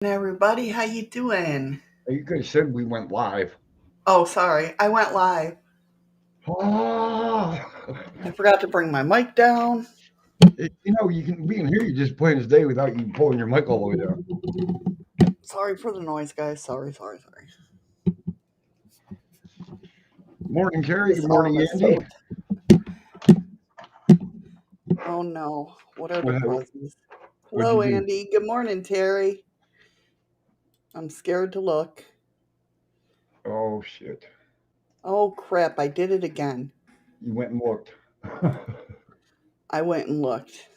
Everybody, how you doing? You could have said we went live. Oh, sorry, I went live. Ah, I forgot to bring my mic down. we can hear you just plain as day without you pulling your mic all the way down. Sorry for the noise, guys. Sorry. Morning, Carrie. This Good arm morning, is Andy. so. Oh no, what are the What, presents? what'd you Hello, do? Andy. Good morning, Terry. I'm scared to look. Oh shit! Oh crap, I did it again. You went and looked. I went and looked.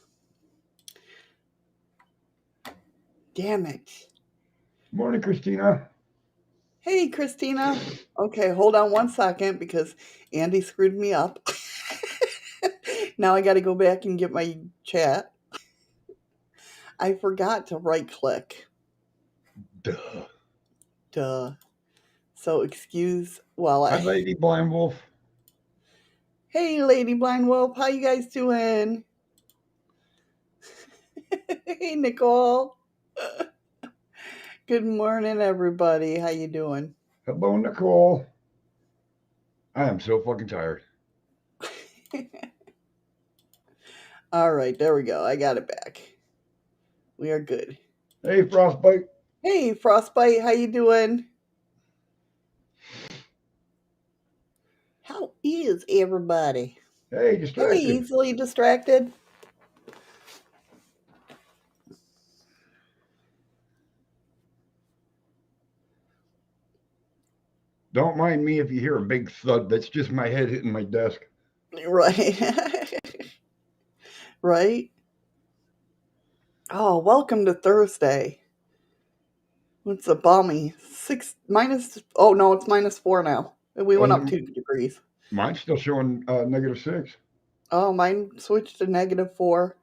Damn it. Morning, Christina. Hey, Christina. Okay, hold on one second because Andy screwed me up. Now I got to go back and get my chat. I forgot to right click. Duh. Duh. So Hi, Lady Blind Wolf. Hey, Lady Blind Wolf, how you guys doing? Hey, Nicole. Good morning, everybody. How you doing? Hello, Nicole. I am so fucking tired. All right, there we go. I got it back. We are good. Hey, Frostbite. Hey, Frostbite, how you doing? How is everybody? Hey, Hey, distracted. easily distracted. Don't mind me if you hear a big thud. That's just my head hitting my desk. Right. Right. Oh, welcome to Thursday. What's a balmy? Six minus. Oh no, it's -4 now. We went up Um, 2 degrees. Mine's still showing -6. Oh, mine switched to -4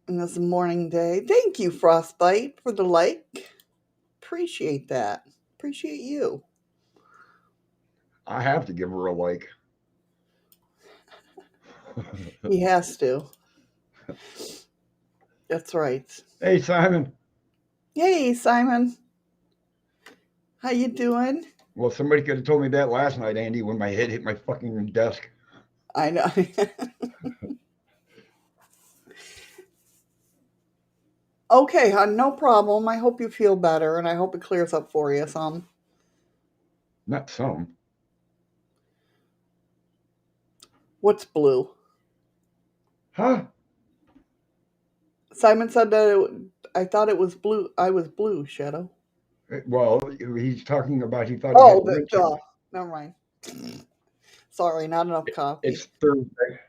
in this morning day. Thank you, Frostbite, for the like. Appreciate that. Appreciate you. I have to give her a like. He has to. That's right. Hey, Simon. Hey, Simon. How you doing? Well, somebody could have told me that last night, Andy, when my head hit my fucking desk. I know. Okay, hon, no problem. I hope you feel better, and I hope it clears up for you some. Not some. What's blue? Huh? Simon said that I thought it was blue. I was blue, Shadow. Well, he's talking about he thought he had Oh, red duh. ticket. Never mind. Sorry, not enough It's coffee. Thursday.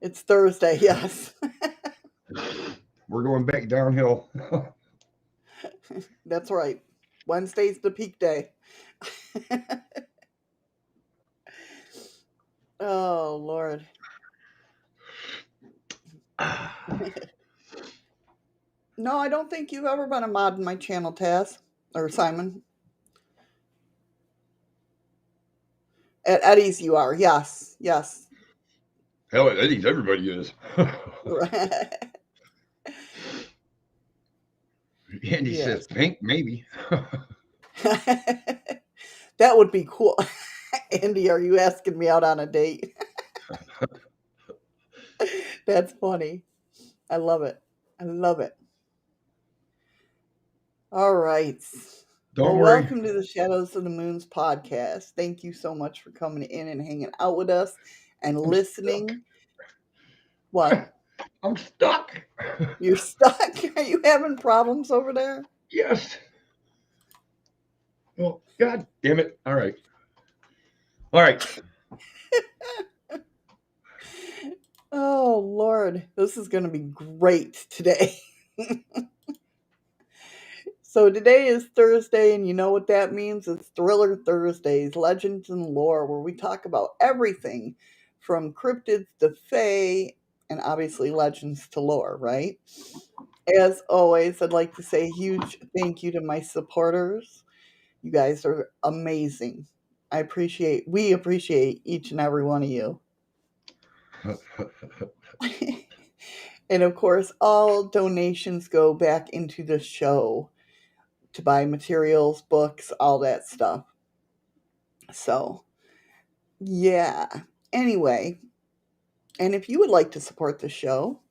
It's Thursday, yes. We're going back downhill. That's right. Wednesday's the peak day. Oh, Lord. No, I don't think you've ever been a mod in my channel, Taz. Or Simon. At Eddie's, you are. Yes. Yes. Hell, I think everybody is. Andy says Yes. pink, maybe. That would be cool. Andy, are you asking me out on a date? That's funny. I love it. I love it. All right. Don't Well, worry. welcome to the Shadows of the Moons podcast. Thank you so much for coming in and hanging out with us and I'm stuck. listening. What? I'm stuck. You're stuck? Are you having problems over there? Yes. Well, God damn it. All right. All right. Oh, Lord. This is going to be great today. So today is Thursday, and you know what that means? It's Thriller Thursdays, Legends and Lore, where we talk about everything from cryptids to fae, and obviously legends to lore, right? As always, I'd like to say a huge thank you to my supporters. You guys are amazing. We appreciate each and every one of you. And of course, all donations go back into the show. to buy materials, books, all that stuff. So, yeah. Anyway, and if you would like to support the show,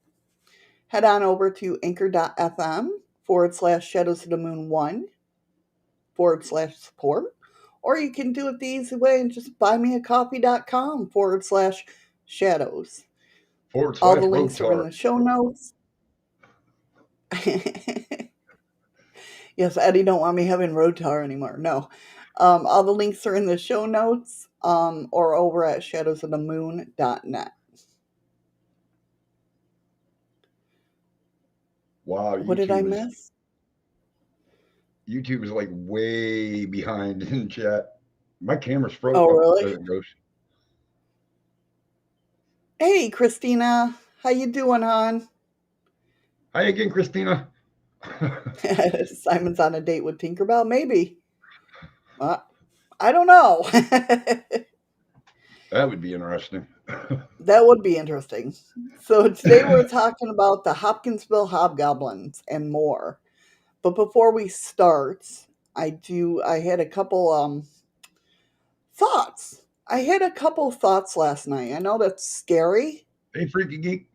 head on over to anchor.fm/ Shadows of the Moon 1 / support. Or you can do it the easy way and just buymeacoffee.com / shadows. Forward All the slash road links are in tar. the show notes. Yes, Eddie don't want me having road tar anymore. No. All the links are in the show notes or over at shadowsofthemoon.net. Wow, What did I miss? YouTube is like way behind in chat. My camera's froze. Oh, Oh, really? there it goes. Hey, Christina. How you doing, hon? Hi again, Christina. Simon's on a date with Tinkerbell? Maybe. Uh, I don't know. That would be interesting. That would be interesting. So today we're talking about the Hopkinsville Hobgoblins and more. But before we start, I had a couple thoughts. I had a couple thoughts last night. I know that's scary. Hey, freaky geek.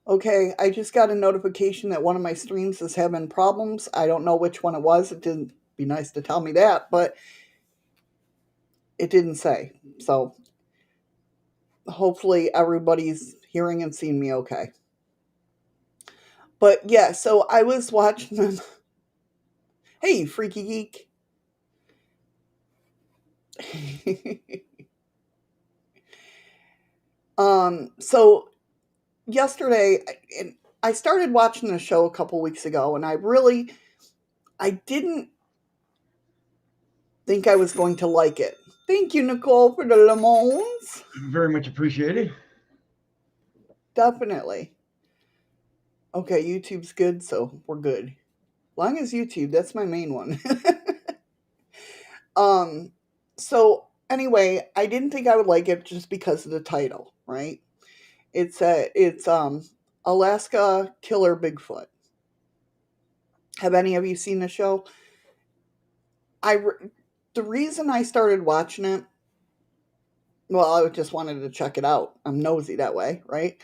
Okay, I just got a notification that one of my streams is having problems. I don't know which one it was. It didn't be nice to tell me that, but it didn't say. So hopefully everybody's hearing and seeing me okay. But yeah, so I was watching them. Hey, freaky geek. So yesterday, I started watching the show a couple weeks ago, and I didn't think I was going to like it. Thank you, Nicole, for the lemons. Very much appreciated. Definitely. Okay, YouTube's good, so we're good. Long as YouTube, that's my main one. um, so anyway, I didn't think I would like it just because of the title, right? It's Alaska Killer Bigfoot. Have any of you seen the show? The reason I started watching it, well, I just wanted to check it out. I'm nosy that way, right?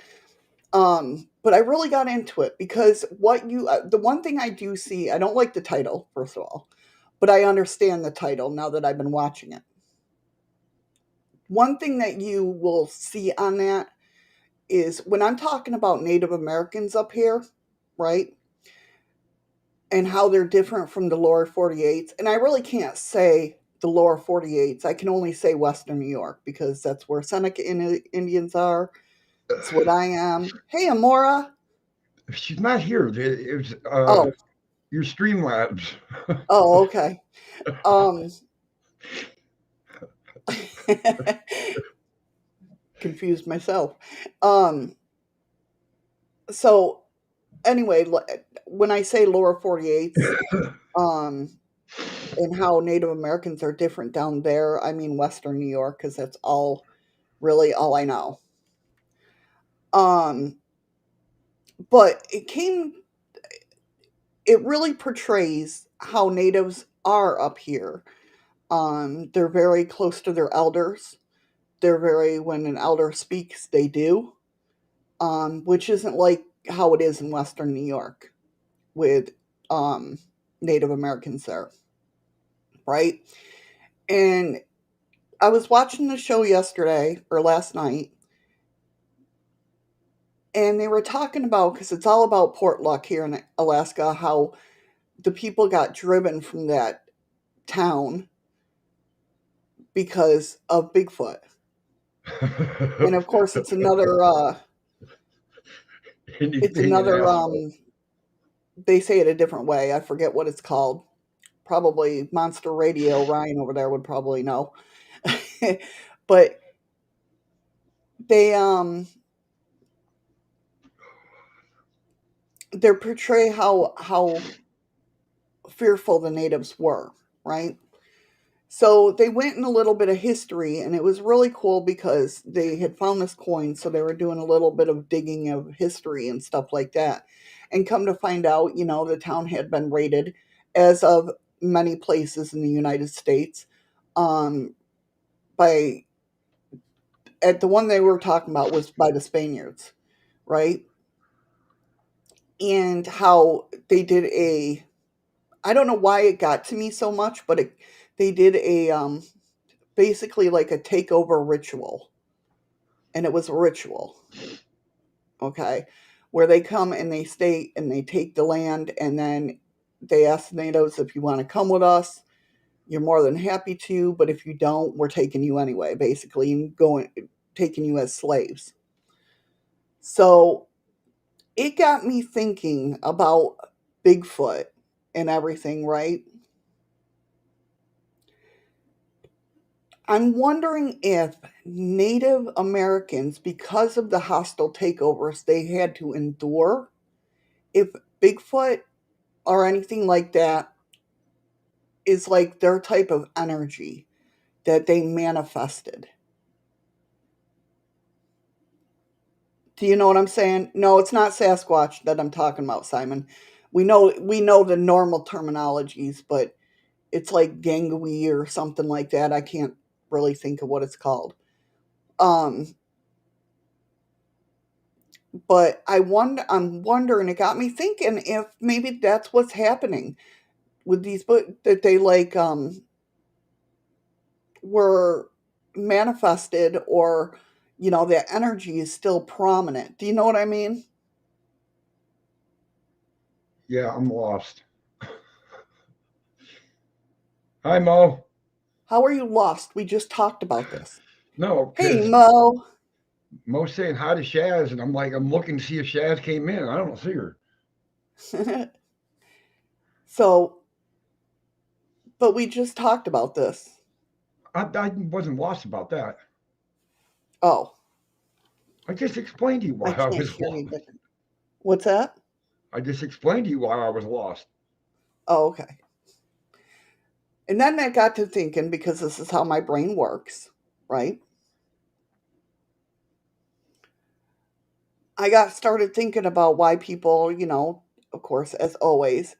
But I really got into it because the one thing I do see, I don't like the title, first of all, but I understand the title now that I've been watching it. One thing that you will see on that is when I'm talking about Native Americans up here, right? And how they're different from the lower 48s. And I really can't say the lower 48s. I can only say Western New York because that's where Seneca Indians are. It's what I am. Hey, Amora. She's not here. It's Oh, your Streamlabs. oh, okay. Um, confused myself. Um, so anyway, when I say lower 48s, um, and how Native Americans are different down there, I mean Western New York because that's really all I know. Um, but it really portrays how natives are up here. They're very close to their elders. When an elder speaks, they do, which isn't like how it is in Western New York with um, Native Americans there, right? And I was watching the show yesterday or last night, and they were talking about, because it's all about Portlock here in Alaska, how the people got driven from that town because of Bigfoot. And of course, it's another Anything an asshole. they say it a different way. I forget what it's called. Probably Monster Radio. Ryan over there would probably know. But they they portray how fearful the natives were, right? So they went in a little bit of history, and it was really cool because they had found this coin, so they were doing a little bit of digging of history and stuff like that. And come to find out, the town had been raided, as of many places in the United States, um, by at the one they were talking about was by the Spaniards, right? And how they did a, I don't know why it got to me so much, but they did a basically like a takeover ritual, and it was a ritual, okay, where they come and they stay and they take the land, and then they ask the natives, if you want to come with us, you're more than happy to, but if you don't, we're taking you anyway, basically, and going taking you as slaves. So it got me thinking about Bigfoot and everything, right? I'm wondering if Native Americans, because of the hostile takeovers they had to endure, if Bigfoot or anything like that is like their type of energy that they manifested. Do you know what I'm saying? No, it's not Sasquatch that I'm talking about, Simon. We know the normal terminologies, but it's like gangly or something like that. I can't really think of what it's called. Um, but I'm wondering. It got me thinking if maybe that's what's happening with these, but that they like were manifested, or that energy is still prominent. Do you know what I mean? Yeah, I'm lost. Hi, Mo. How are you lost? We just talked about this. No, Hey, because Mo. Mo's saying hi to Shaz, and I'm like, I'm looking to see if Shaz came in. I don't see her. So, but we just talked about this. I wasn't lost about that. Oh, I just explained to you I why I can't was hear you. lost. What's that? I just explained to you why I was lost. Oh, okay. And then I got to thinking, because this is how my brain works, right? I got started thinking about why people, of course, as always,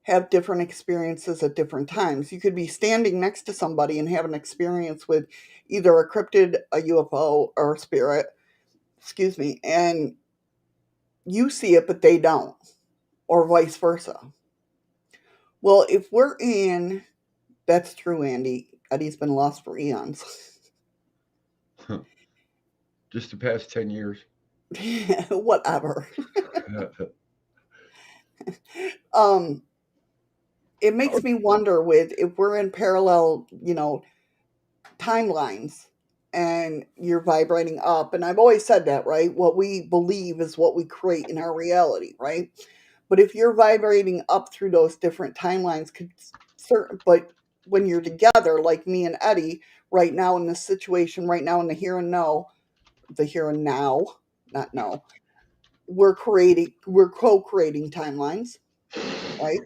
have different experiences at different times. You could be standing next to somebody and have an experience with either a cryptid, a UFO, or a spirit, excuse me, and you see it, but they don't, or vice versa. Well, if we're in, that's true, Andy. Eddie's been lost for eons. Just the past 10 years. Whatever. Um, it Oh, makes me wonder with if we're in parallel, timelines, and you're vibrating up. And I've always said that, right? What we believe is what we create in our reality, right? But if you're vibrating up through those different timelines, could certain, but when you're together, like me and Eddie, right now in this situation, right now in the here and now, not now, we're co-creating timelines, right?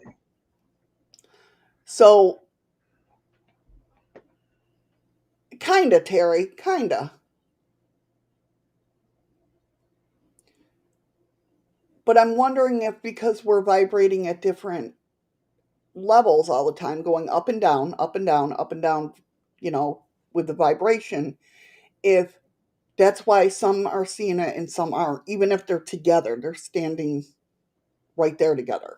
So kinda, Terry, kinda. But I'm wondering if, because we're vibrating at different levels all the time, going up and down, up and down, up and down, you know, with the vibration, if that's why some are seeing it and some aren't, even if they're together, they're standing right there together.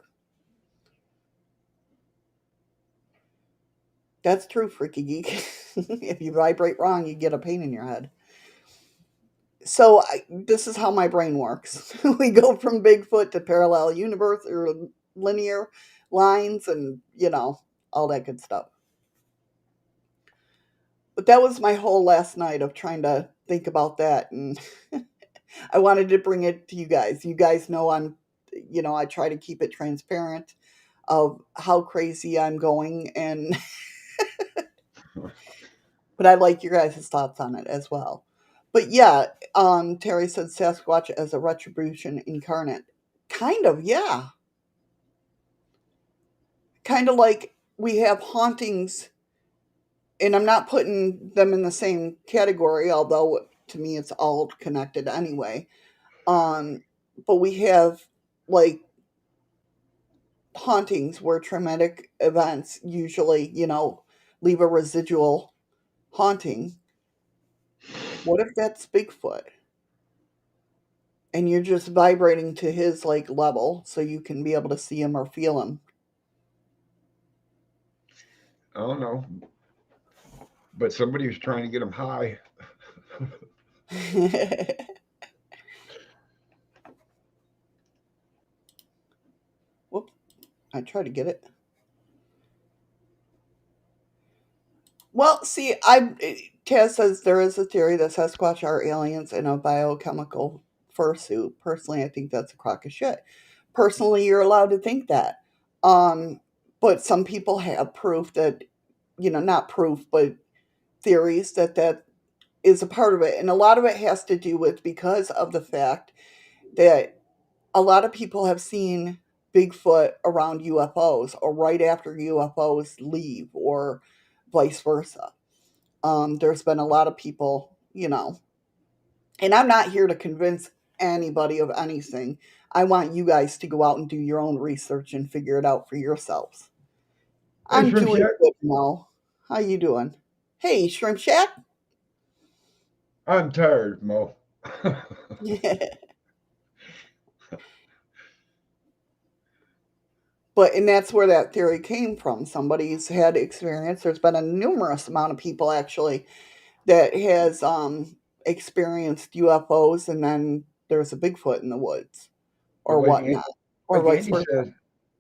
That's true, freaky geek. If you vibrate wrong, you get a pain in your head. So this is how my brain works. We go from Bigfoot to parallel universe or linear lines, and all that good stuff. But that was my whole last night of trying to think about that, and I wanted to bring it to you guys. You guys know I try to keep it transparent of how crazy I'm going, and but I like your guys' thoughts on it as well. But yeah, Terry said Sasquatch as a retribution incarnate. Kind of, yeah. Kind of like we have hauntings, and I'm not putting them in the same category, although to me it's all connected anyway. Um, but we have like hauntings where traumatic events usually, leave a residual haunting. What if that's Bigfoot? And you're just vibrating to his like level so you can be able to see him or feel him. I don't know, but somebody was trying to get him high. Whoops, I tried to get it. Well, see, Taz says there is a theory that Sasquatch are aliens in a biochemical fursuit. Personally, I think that's a crock of shit. Personally, you're allowed to think that. Um, but some people have proof that, not proof, but theories that is a part of it. And a lot of it has to do with because of the fact that a lot of people have seen Bigfoot around UFOs or right after UFOs leave or vice versa. There's been a lot of people, and I'm not here to convince anybody of anything. I want you guys to go out and do your own research and figure it out for yourselves. Hey, I'm Shrimp doing Shack. good now. How you doing? Hey, Shrimp Shack. I'm tired, Mo. And that's where that theory came from. Somebody's had experience. There's been a numerous amount of people actually that has experienced UFOs, and then there's a Bigfoot in the woods But or whatnot, or like vice Andy versa. says,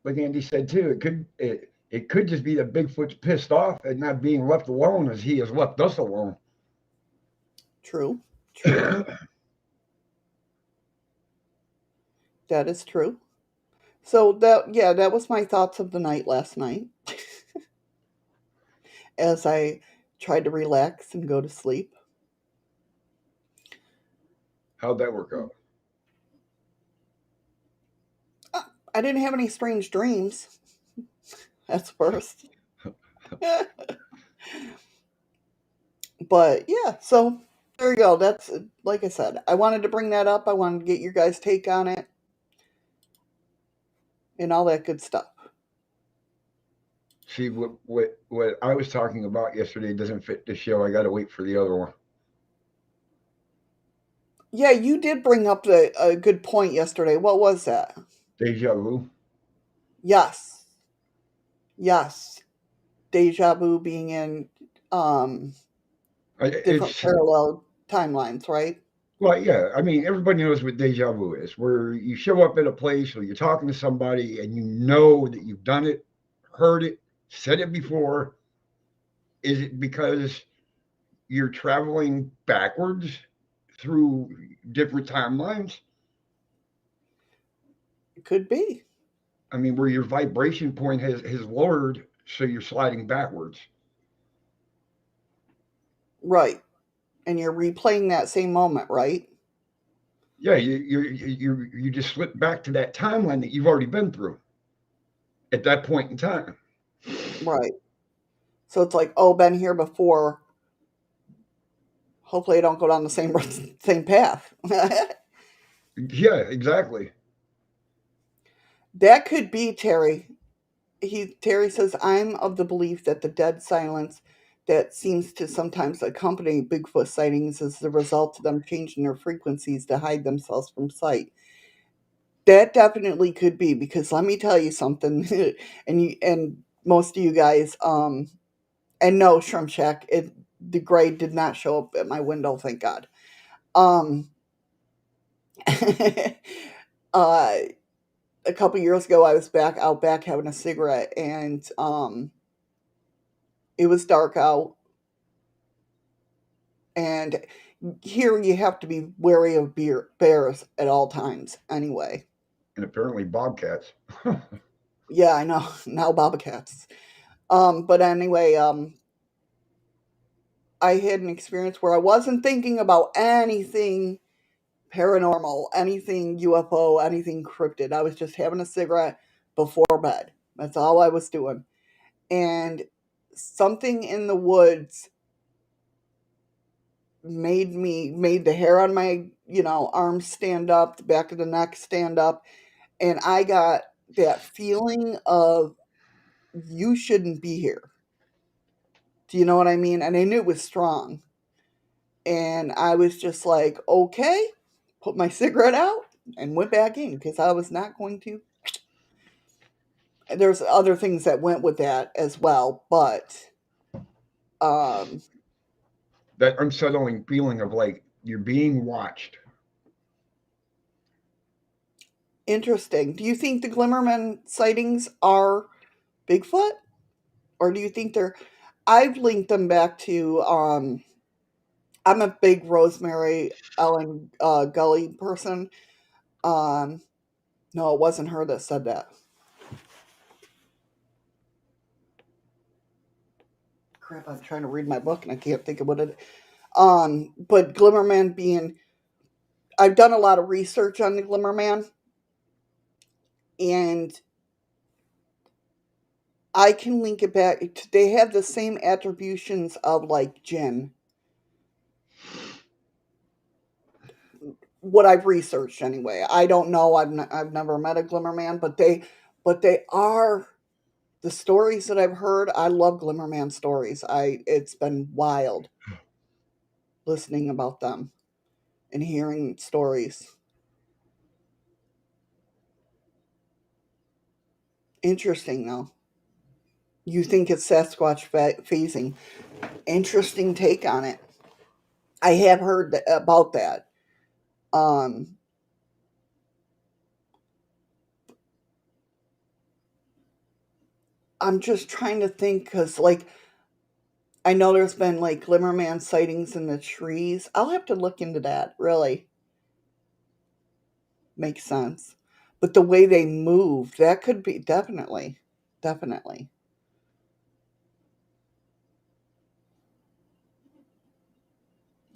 like Andy said too, it could just be that Bigfoot's pissed off at not being left alone as he has left us alone. True, true. That is true. So that was my thoughts of the night last night as I tried to relax and go to sleep. How'd that work out? I didn't have any strange dreams. That's first. But yeah, so there you go. That's like I said, I wanted to bring that up. I wanted to get your guys' take on it and all that good stuff. See what I was talking about yesterday doesn't fit the show. I got to wait for the other one. Yeah, you did bring up a good point yesterday. What was that? Deja Vu. Yes. Yes. Deja vu being in um different It's parallel timelines, right? well, yeah. I mean, everybody knows what deja vu is, where you show up at a place or you're talking to somebody and you know that you've done it, heard it, said it before. Is it because you're traveling backwards through different timelines? It could be. I mean, where your vibration point has lowered, so you're sliding backwards. Right. And you're replaying that same moment, right? Yeah, you just slip back to that timeline that you've already been through at that point in time. Right. So it's like, oh, been here before. Hopefully I don't go down the same same path. Yeah, exactly. That could be Terry. Terry says, I'm of the belief that the dead silence that seems to sometimes accompany Bigfoot sightings is the result of them changing their frequencies to hide themselves from sight. That definitely could be because let me tell you something, and most of you guys, and no, Shrimp Shack, the gray did not show up at my window, thank God. Um, uh, a couple years ago, I was out back having a cigarette, and it was dark out, and here you have to be wary of bears at all times. Anyway, And apparently bobcats. yeah, I know now bobcats. But anyway, I had an experience where I wasn't thinking about anything paranormal, anything UFO, anything cryptid. I was just having a cigarette before bed. That's all I was doing. And something in the woods made the hair on my, arms stand up, the back of the neck stand up, and I got that feeling of you shouldn't be here. Do you know what I mean? And I knew it was strong. And I was just like, okay, put my cigarette out and went back in because I was not going to. There's other things that went with that as well, but um, That unsettling feeling of like you're being watched. interesting. Do you think the Glimmerman sightings are Bigfoot? Or do you think they're. I've linked them back to. I'm a big Rosemary Ellen Gully person. Um, no, it wasn't her that said that. Crap, I'm trying to read my book and I can't think of what it. But Glimmerman being, I've done a lot of research on the Glimmerman, and I can link it back. They have the same attributions of like Jinn. What I've researched anyway. I don't know. I've never met a Glimmerman, but they are the stories that I've heard. I love Glimmerman stories. It's been wild listening about them and hearing stories. Interesting though. You think it's Sasquatch phasing? Interesting take on it. I have heard about that. Um, I'm just trying to think because, like, I know there's been like Glimmerman sightings in the trees. I'll have to look into that. Really makes sense. But the way they move, that could be definitely, definitely.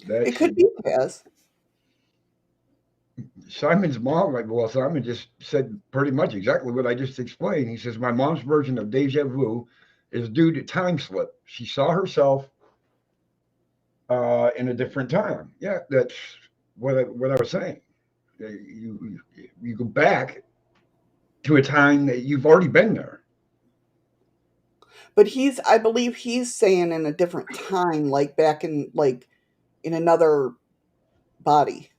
It That's could be Taz. Simon's mom. Well, Simon just said pretty much exactly what I just explained. He says my mom's version of deja vu is due to time slip. She saw herself in a different time. Yeah, that's what I was saying. You go back to a time that you've already been there. But I believe he's saying in a different time, like back in, like, in another body.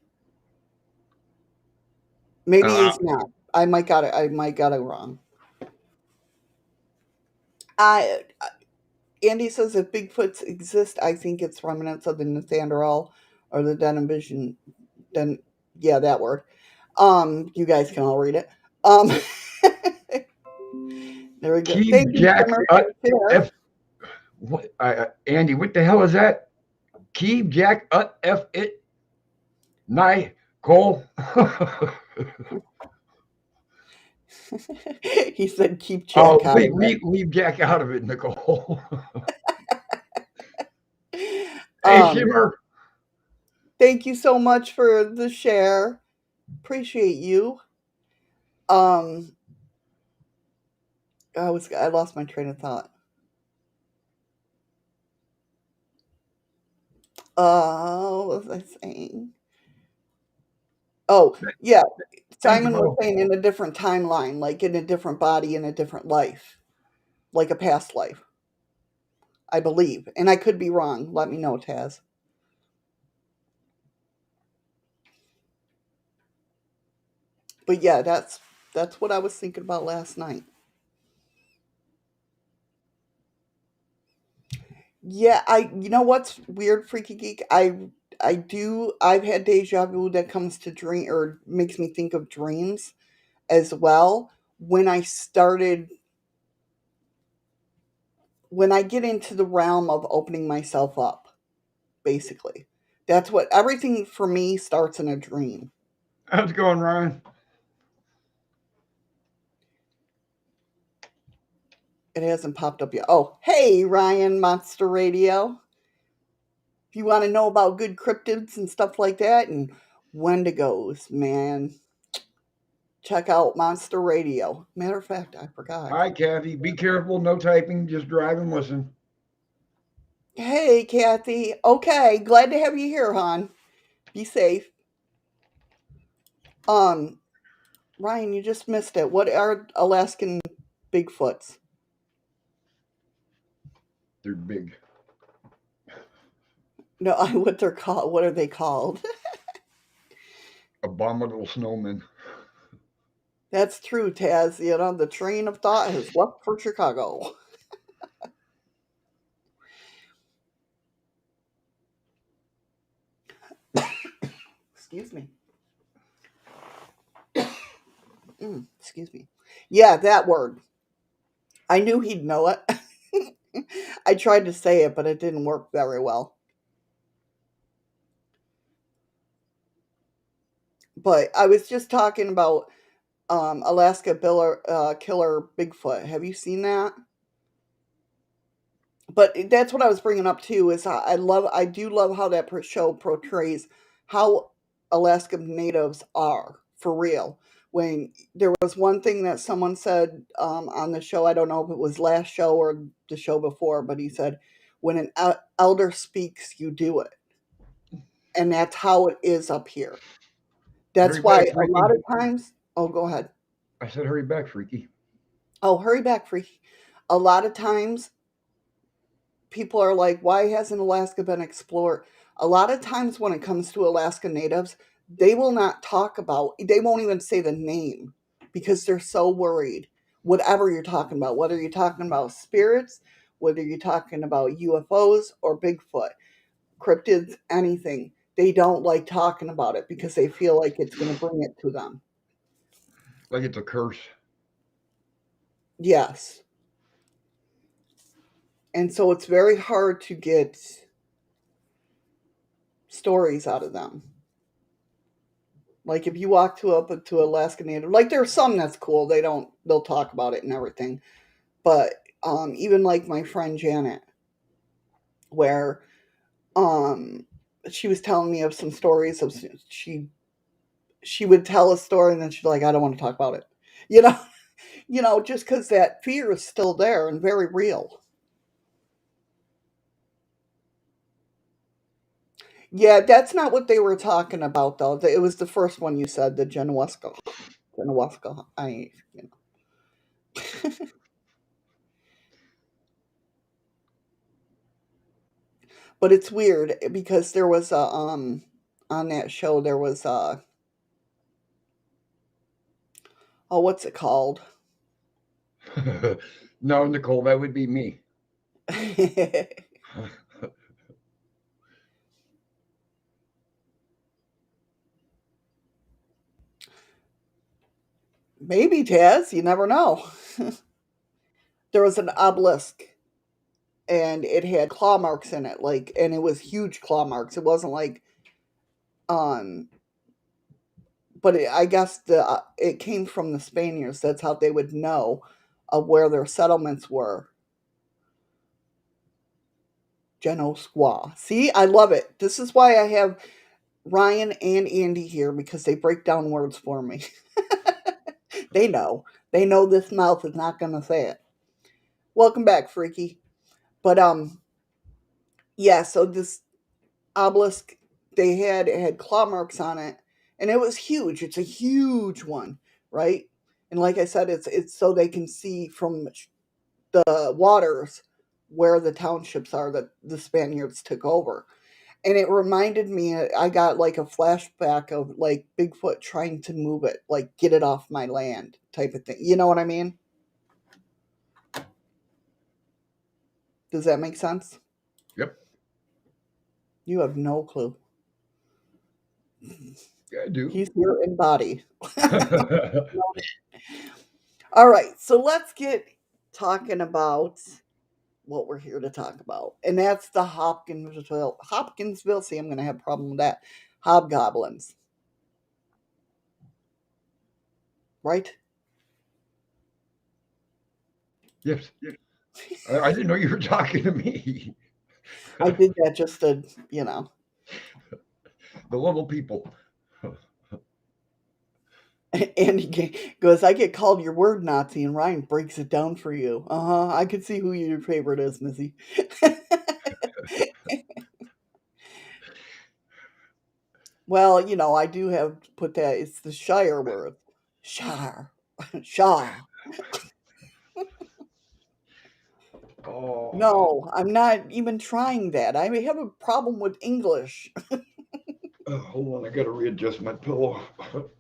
Maybe Uh, he's not. I might got it wrong. I Andy says if Bigfoots exist, I think it's remnants of the Neanderthal or the Denivision. Den, yeah, that word. You guys can all read it. Um, there we go. Keep Thank you, Jack Summer, Ut for the share. F. What, Andy? What the hell is that? Keep Jack Ut F it. Nye Cole. He said, "Keep Jack Oh, out of it." leave Jack out of it, Nicole. Hey, Um, Shimmer. thank you so much for the share. Appreciate you. Um, I lost my train of thought. What was I saying? Oh, yeah. Think Simon was about saying in a different timeline, like in a different body, in a different life, like a past life, I believe. And I could be wrong. Let me know, Taz. But yeah, that's what I was thinking about last night. Yeah, you know what's weird, Freaky Geek? I've had deja vu that comes to dream or makes me think of dreams as well. When I started when I get into the realm of opening myself up, basically. That's what everything for me starts in a dream. how's it going, Ryan? It hasn't popped up yet. Oh, hey, Ryan, Monster Radio. If you want to know about good cryptids and stuff like that and wendigos, man, check out Monster Radio. Matter of fact, I forgot. Hi, Kathy. Be careful. No typing. Just drive and listen. Hey, Kathy. Okay, glad to have you here, hon. Be safe. Um, Ryan, you just missed it. What are Alaskan Bigfoots? They're big. No, what they're called. What are they called? Abominable snowmen. That's true, Taz. You know, the train of thought has left for Chicago. Excuse me. Excuse me. Yeah, that word. I knew he'd know it. I tried to say it, but it didn't work very well. But I was just talking about Alaska Killer Bigfoot. Have you seen that? But that's what I was bringing up too. Is I do love how that show portrays how Alaska natives are for real. When there was one thing that someone said on the show, I don't know if it was last show or the show before, but he said, "When an elder speaks, you do it," and that's how it is up here. Hurry That's why back, a lot Freaky. of times. Oh, go ahead. I said, hurry back, Freaky. Oh, hurry back, freaky. A lot of times people are like, why hasn't Alaska been explored? A lot of times when it comes to Alaska natives, they will not talk about, they won't even say the name because they're so worried. Whatever you're talking about, whether you're talking about spirits, whether you're talking about UFOs or Bigfoot, cryptids, anything, they don't like talking about it because they feel like it's going to bring it to them. Like it's a curse. Yes. And so it's very hard to get stories out of them. Like if you walk to up to Alaska Native, like there's some that's cool. They'll talk about it and everything. But even like my friend Janet, where um she was telling me of some stories of she would tell a story and then she's like, I don't want to talk about it. You know, just because that fear is still there and very real. Yeah, that's not what they were talking about though. It was the first one you said, the Genuesca. Genuesca. But it's weird because there was a on that show there was a oh what's it called? No, Nicole, that would be me. Maybe Taz, you never know. There was an obelisk and it had claw marks in it, like, and it was huge claw marks. It wasn't like um, but I guess it came from the Spaniards. That's how they would know of where their settlements were. Genosqua. See, I love it. This is why I have Ryan and Andy here because they break down words for me. They know. They know this mouth is not going to say it. Welcome back, freaky. But yeah. So this obelisk, it had claw marks on it, and it was huge. It's a huge one, right? And like I said, it's so they can see from the waters where the townships are that the Spaniards took over. And it reminded me, I got like a flashback of like Bigfoot trying to move it, like get it off my land type of thing. You know what I mean? Does that make sense? Yep. You have no clue. Yeah, I do. He's here in body. All right, so let's get talking about what we're here to talk about, and that's the Hopkinsville. See, I'm going to have a problem with that. Hobgoblins, right? Yes. I didn't know you were talking to me. I did that just to, you know. The little people. And he goes, I get called your word Nazi, and Ryan breaks it down for you. Uh huh. I can see who your favorite is, Missy. Well, I do have to put that. It's the Shire word. Shar, Shaw. Oh, No, I'm not even trying that. I have a problem with English. hold on. I got to readjust my pillow.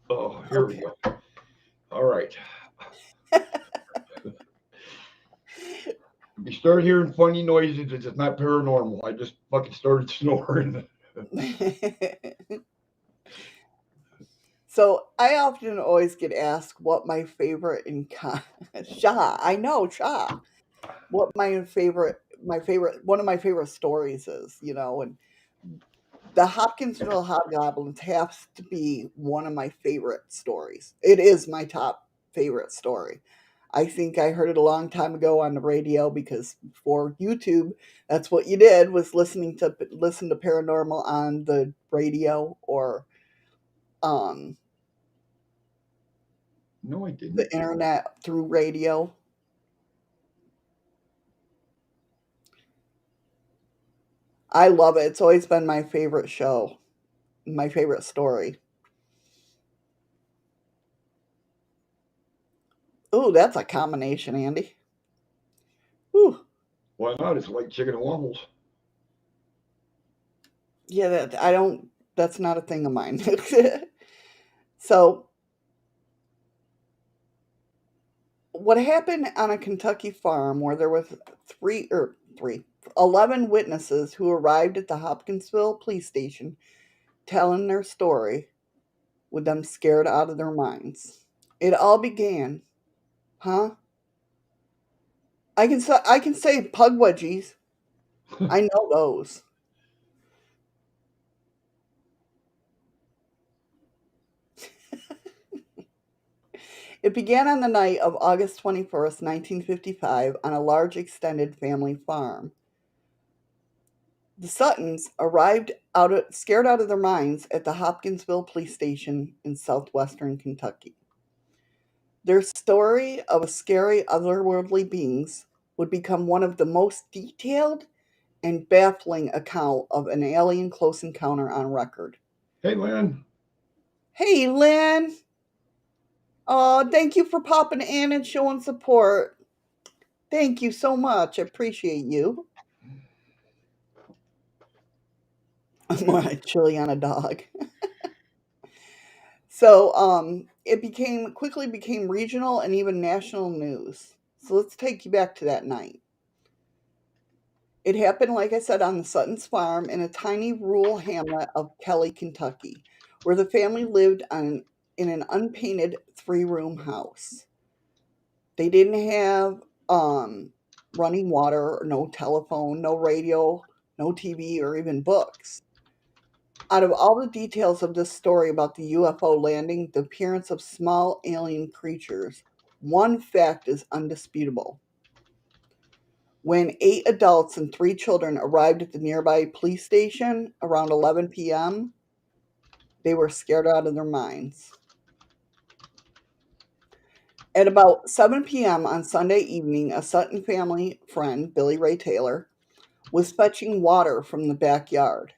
Oh, here we Okay. go. All right. If you start hearing funny noises, it's not paranormal. I just fucking started snoring. So I often always get asked what my favorite Sha. I know Sha. What my favorite one of my favorite stories is, and the Hopkinsville Hobgoblins has to be one of my favorite stories. It is my top favorite story. I think I heard it a long time ago on the radio because before YouTube, that's what you did was listen to paranormal on the radio or um No, I the didn't. internet through radio. I love it. It's always been my favorite show, my favorite story. Ooh, that's a combination, Andy. Ooh, Why not? It's like chicken and waffles. yeah, that I don't. That's not a thing of mine. So, what happened on a Kentucky farm where there was 11 witnesses who arrived at the Hopkinsville police station telling their story with them scared out of their minds. It all began, huh? I can say pug wedgies. I know those. It began on the night of August 21st, 1955, on a large extended family farm. The Suttons arrived scared out of their minds at the Hopkinsville police station in southwestern Kentucky. Their story of scary otherworldly beings would become one of the most detailed and baffling account of an alien close encounter on record. Hey, Lynn. Hey, Lynn! Thank you for popping in and showing support. Thank you so much. I appreciate you. I'm more like chili on a dog. So it became quickly became regional and even national news. So let's take you back to that night. It happened, like I said, on the Sutton's farm in a tiny rural hamlet of Kelly, Kentucky, where the family lived in an unpainted three-room house. They didn't have running water, no telephone, no radio, no TV, or even books. Out of all the details of this story about the UFO landing, the appearance of small alien creatures, one fact is undisputable. When 8 adults and 3 children arrived at the nearby police station around 11 p.m., they were scared out of their minds. At about 7 p.m. on Sunday evening, a Sutton family friend, Billy Ray Taylor, was fetching water from the backyard.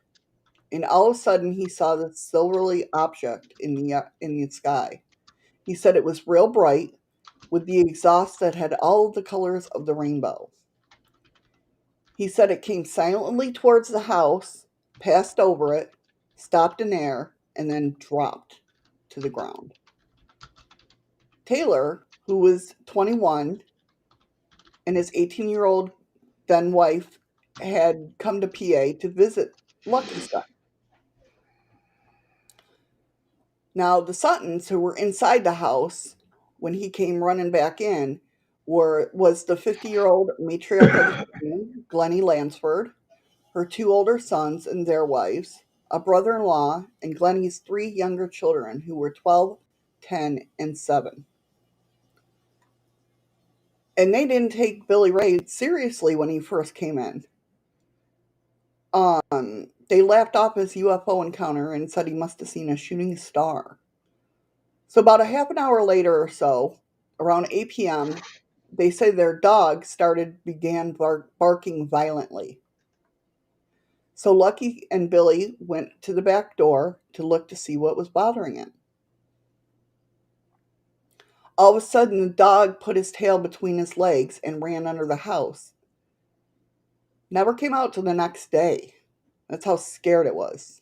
And all of a sudden, he saw this silvery object in the sky. He said it was real bright, with the exhaust that had all of the colors of the rainbow. He said it came silently towards the house, passed over it, stopped in air, and then dropped to the ground. Taylor, who was 21, and his 18-year-old then wife had come to PA to visit Lucky's son. Now, the Suttons, who were inside the house when he came running back in, was the 50-year-old matriarch of the family, Glennie Lansford, her 2 older sons and their wives, a brother-in-law, and Glennie's 3 younger children, who were 12, 10, and 7. And they didn't take Billy Ray seriously when he first came in. They laughed off his UFO encounter and said he must have seen a shooting star. So about a half an hour later or so, around 8 p.m., they say their dog began barking violently. So Lucky and Billy went to the back door to look to see what was bothering it. All of a sudden, the dog put his tail between his legs and ran under the house. Never came out till the next day. That's how scared it was.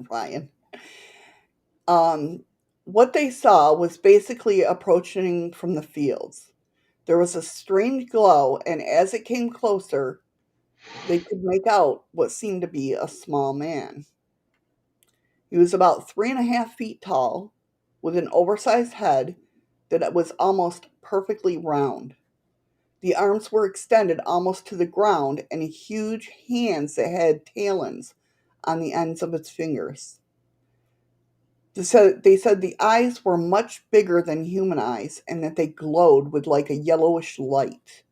Ryan. Um, what they saw was basically approaching from the fields. There was a strange glow, and as it came closer, they could make out what seemed to be a small man. He was about 3.5 feet tall, with an oversized head that was almost perfectly round. The arms were extended almost to the ground, and huge hands that had talons on the ends of its fingers. They said the eyes were much bigger than human eyes and that they glowed with like a yellowish light.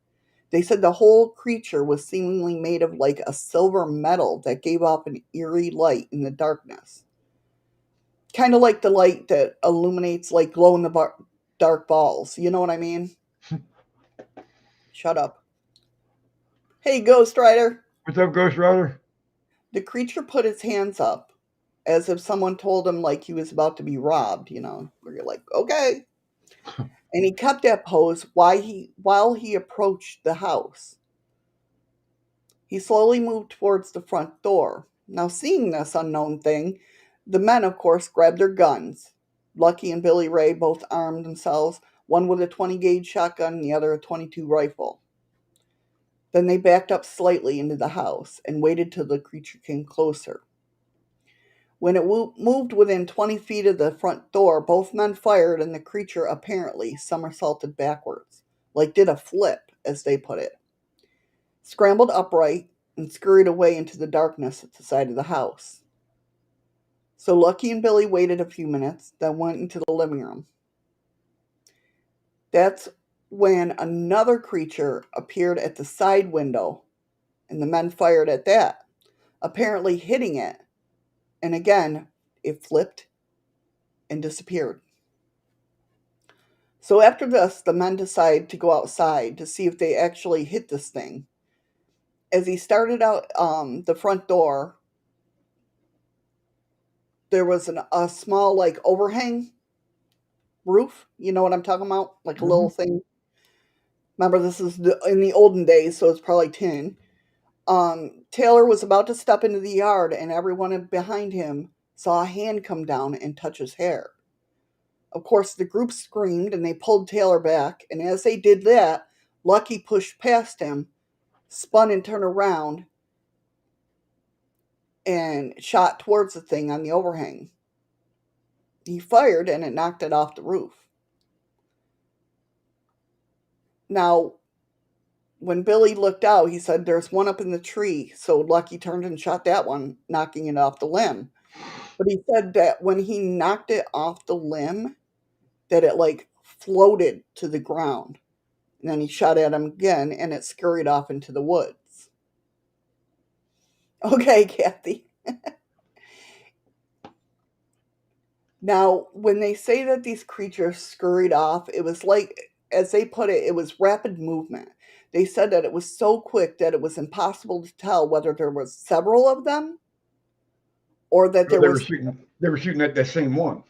They said the whole creature was seemingly made of like a silver metal that gave off an eerie light in the darkness. Kind of like the light that illuminates like glow in the dark balls. You know what I mean? Shut up. Hey, Ghost Rider. What's up, Ghost Rider? The creature put its hands up as if someone told him like he was about to be robbed, where you're like, okay. And he kept that pose while he approached the house. He slowly moved towards the front door. Now, seeing this unknown thing, the men, of course, grabbed their guns. Lucky and Billy Ray both armed themselves, one with a 20 gauge shotgun and the other a 22 rifle. Then they backed up slightly into the house and waited till the creature came closer. When it moved within 20 feet of the front door, both men fired and the creature apparently somersaulted backwards, like did a flip, as they put it, scrambled upright, and scurried away into the darkness at the side of the house. So Lucky and Billy waited a few minutes, then went into the living room. That's when another creature appeared at the side window, and the men fired at that, apparently hitting it, and again, it flipped and disappeared. So after this, the men decide to go outside to see if they actually hit this thing. As he started out the front door, there was a small like overhang roof. You know what I'm talking about? Like a Mm-hmm. little thing. Remember, this is in the olden days, so it's probably tin. Taylor was about to step into the yard, and everyone behind him saw a hand come down and touch his hair. Of course, the group screamed and they pulled Taylor back, and as they did that, Lucky pushed past him, spun and turned around, and shot towards the thing on the overhang. He fired and it knocked it off the roof. Now, when Billy looked out, he said, "There's one up in the tree." So Lucky turned and shot that one, knocking it off the limb. But he said that when he knocked it off the limb, that it like floated to the ground. And then he shot at him again and it scurried off into the woods. Okay, Kathy. Now, when they say that these creatures scurried off, it was like, as they put it, it was rapid movement. They said that it was so quick that it was impossible to tell whether there was several of them or that Well, there was They were shooting at that same one.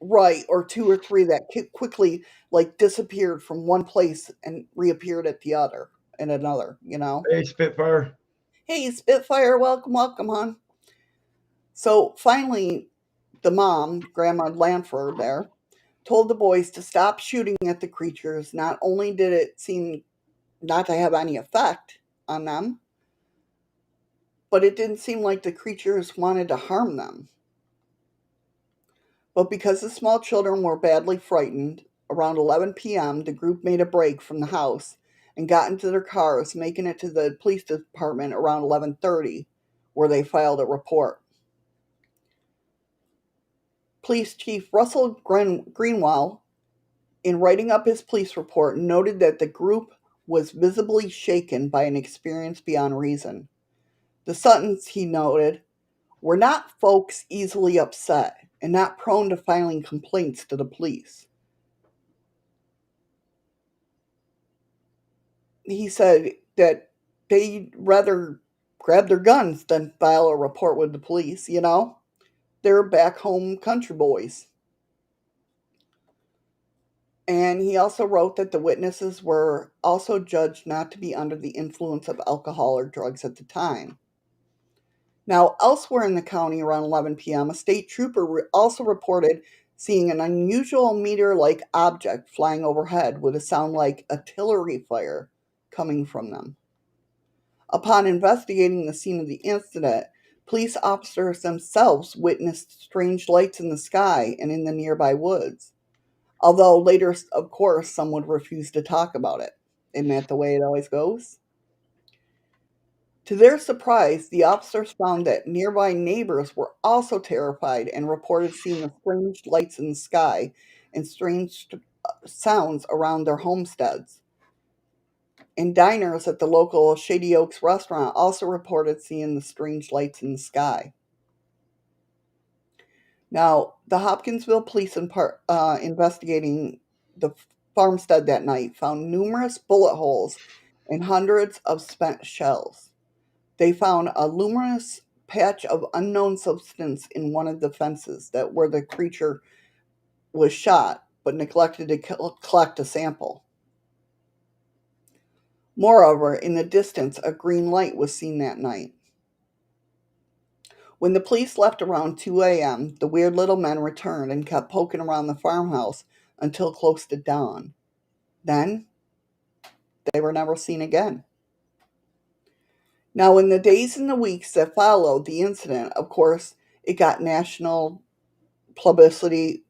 right or two or three that quickly like disappeared from one place and reappeared at the other and another. Hey, Spitfire. Hey, Spitfire, welcome, welcome, hon. So finally, the mom, Grandma Lanford, there, told the boys to stop shooting at the creatures. Not only did it seem not to have any effect on them, but it didn't seem like the creatures wanted to harm them. But because the small children were badly frightened, around 11 p.m., the group made a break from the house and got into their cars, making it to the police department around 11:30, where they filed a report. Police Chief Russell Greenwell, in writing up his police report, noted that the group was visibly shaken by an experience beyond reason. The Suttons, he noted, were not folks easily upset and not prone to filing complaints to the police. He said that they'd rather grab their guns than file a report with the police. They're back home country boys. And he also wrote that the witnesses were also judged not to be under the influence of alcohol or drugs at the time. Now, elsewhere in the county around 11 p.m., a state trooper also reported seeing an unusual meteor like object flying overhead with a sound like artillery fire coming from them. Upon investigating the scene of the incident, police officers themselves witnessed strange lights in the sky and in the nearby woods. Although later, of course, some would refuse to talk about it. Isn't that the way it always goes? To their surprise, the officers found that nearby neighbors were also terrified and reported seeing the strange lights in the sky and strange sounds around their homesteads. And diners at the local Shady Oaks restaurant also reported seeing the strange lights in the sky. Now, the Hopkinsville police investigating the farmstead that night found numerous bullet holes and hundreds of spent shells. They found a luminous patch of unknown substance in one of the fences that where the creature was shot, but neglected to collect a sample. Moreover, in the distance, a green light was seen that night. When the police left around 2 a.m., the weird little men returned and kept poking around the farmhouse until close to dawn. Then, they were never seen again. Now, in the days and the weeks that followed the incident, of course, it got national publicity,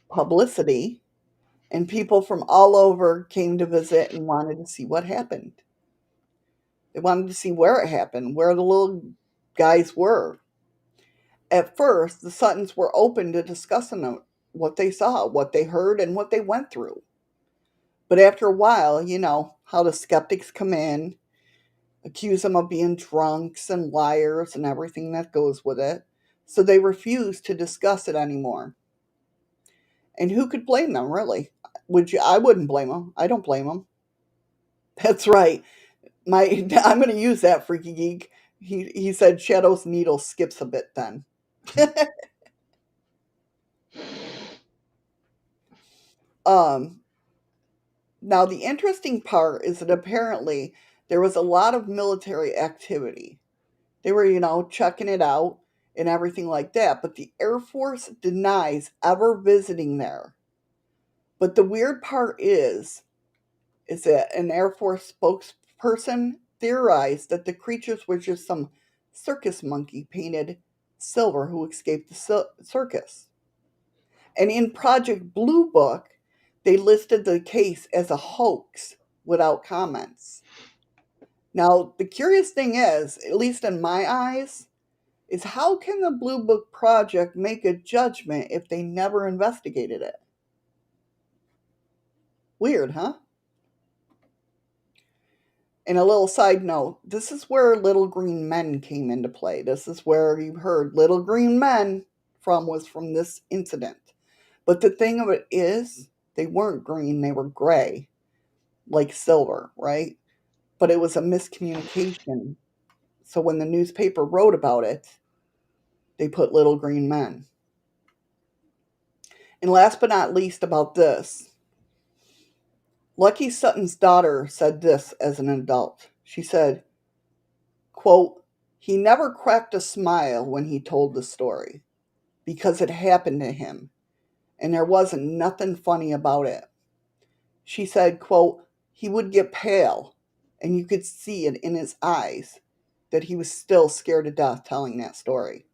publicity, and people from all over came to visit and wanted to see what happened. They wanted to see where it happened, where the little guys were. At first, the Suttons were open to discussing what they saw, what they heard, and what they went through. But after a while, you know how the skeptics come in, accuse them of being drunks and liars and everything that goes with it. So they refused to discuss it anymore. And who could blame them, really? Would you? I wouldn't blame them. I don't blame them. That's right. My I'm going to use that, freaky geek. He said Shadow's needle skips a bit then. um Now, the interesting part is that apparently there was a lot of military activity. They were, checking it out and everything like that, but the Air Force denies ever visiting there. But the weird part is that an Air Force spokesperson theorized that the creatures were just some circus monkey painted silver who escaped the circus. And in Project Blue Book, they listed the case as a hoax without comments. Now, the curious thing is, at least in my eyes, is how can the Blue Book Project make a judgment if they never investigated it? Weird, huh? And a little side note, this is where Little Green Men came into play. This is where you heard Little Green Men was from this incident. But the thing of it is, they weren't green, they were gray, like silver, right? But it was a miscommunication. So when the newspaper wrote about it, they put Little Green Men. And last but not least about this, Lucky Sutton's daughter said this as an adult. She said, quote, he never cracked a smile when he told the story because it happened to him and there wasn't nothing funny about it. She said, quote, he would get pale and you could see it in his eyes that he was still scared to death telling that story.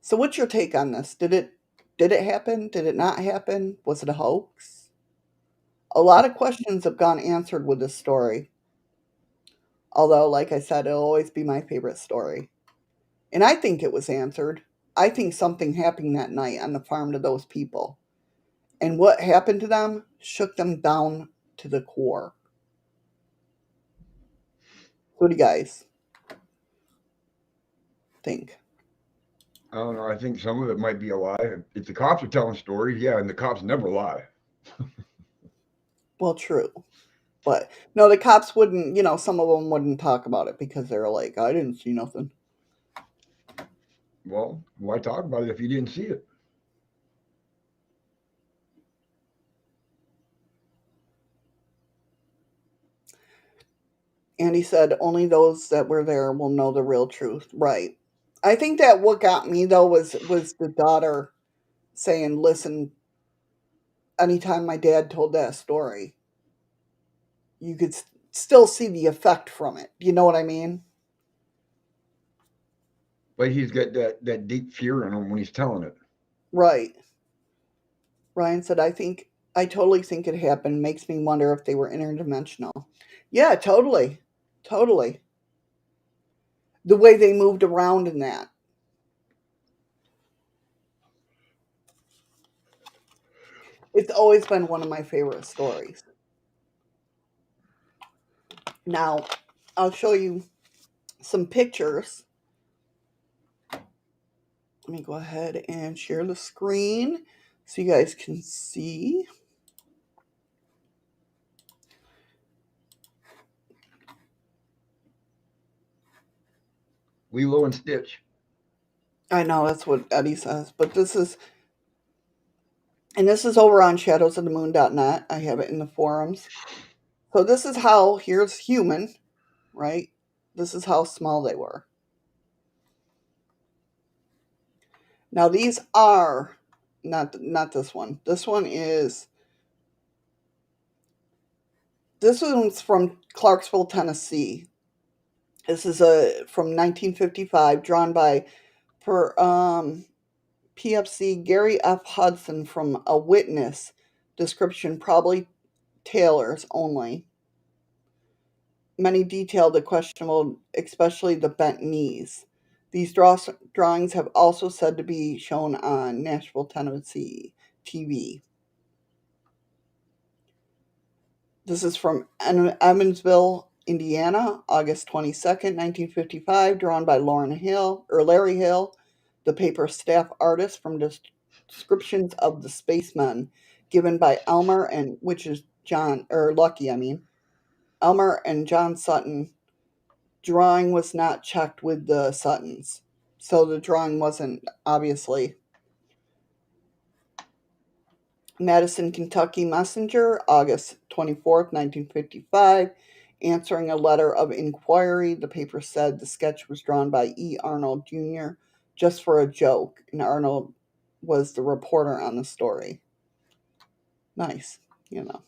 So what's your take on this? Did it happen? Did it not happen? Was it a hoax? A lot of questions have gone answered with this story. Although, like I said, it'll always be my favorite story. And I think it was answered. I think something happened that night on the farm to those people. And what happened to them shook them down to the core. What do you guys think? I don't know. I think some of it might be a lie. If the cops are telling stories, yeah, and the cops never lie. Well, true. But no, the cops wouldn't, some of them wouldn't talk about it because they're like, I didn't see nothing. Well, why talk about it if you didn't see it? And he said, only those that were there will know the real truth. Right. I think that what got me though was the daughter saying, "Listen, anytime my dad told that story, you could still see the effect from it." You know what I mean? But he's got that deep fear in him when he's telling it. Right. Ryan said, I totally think it happened. Makes me wonder if they were interdimensional." Yeah, totally. Totally. The way they moved around in that. It's always been one of my favorite stories. Now, I'll show you some pictures. Let me go ahead and share the screen so you guys can see. Lilo and Stitch. I know that's what Eddie says, but this is over on shadowsofthemoon.net. I have it in the forums. So this is how, here's human, right? This is how small they were. Now these are not this one. This one's from Clarksville, Tennessee. This is a from 1955, drawn by per PFC Gary F. Hudson from a witness description, probably tailors only. Many detailed the questionable, especially the bent knees. These drawings have also said to be shown on Nashville, Tennessee TV. This is from Evansville, Indiana, August 22nd, 1955, drawn by Larry Hill, the paper's staff artist, from descriptions of the spacemen given by Elmer and which is John or Lucky, I mean. Elmer and John Sutton. Drawing was not checked with the Suttons. So the drawing wasn't obviously. Madison, Kentucky Messenger, August 24th, 1955. Answering a letter of inquiry, the paper said the sketch was drawn by E. Arnold Jr. just for a joke, and Arnold was the reporter on the story. Nice, you know.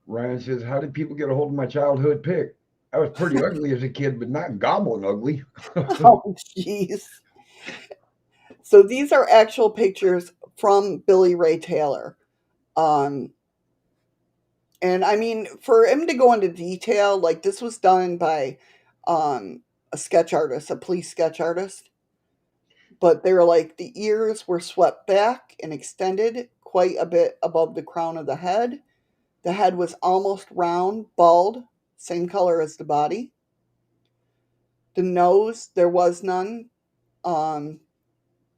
Ryan says, "How did people get a hold of my childhood pic? I was pretty ugly as a kid, but not goblin ugly." Oh, jeez. So these are actual pictures from Billy Ray Taylor. Um, and I mean, for him to go into detail, like this was done by a sketch artist, a police sketch artist. But they were like the ears were swept back and extended quite a bit above the crown of the head. The head was almost round, bald, same color as the body. The nose, there was none. Um,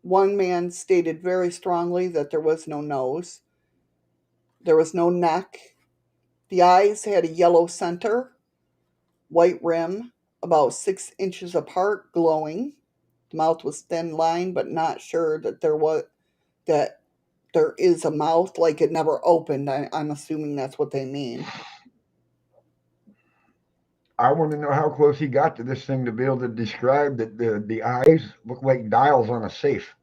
One man stated very strongly that there was no nose. There was no neck. The eyes had a yellow center, white rim, about 6 inches apart, glowing. The mouth was thin lined, but not sure that there is a mouth, like it never opened. I'm assuming that's what they mean. I want to know how close he got to this thing to be able to describe that the eyes look like dials on a safe.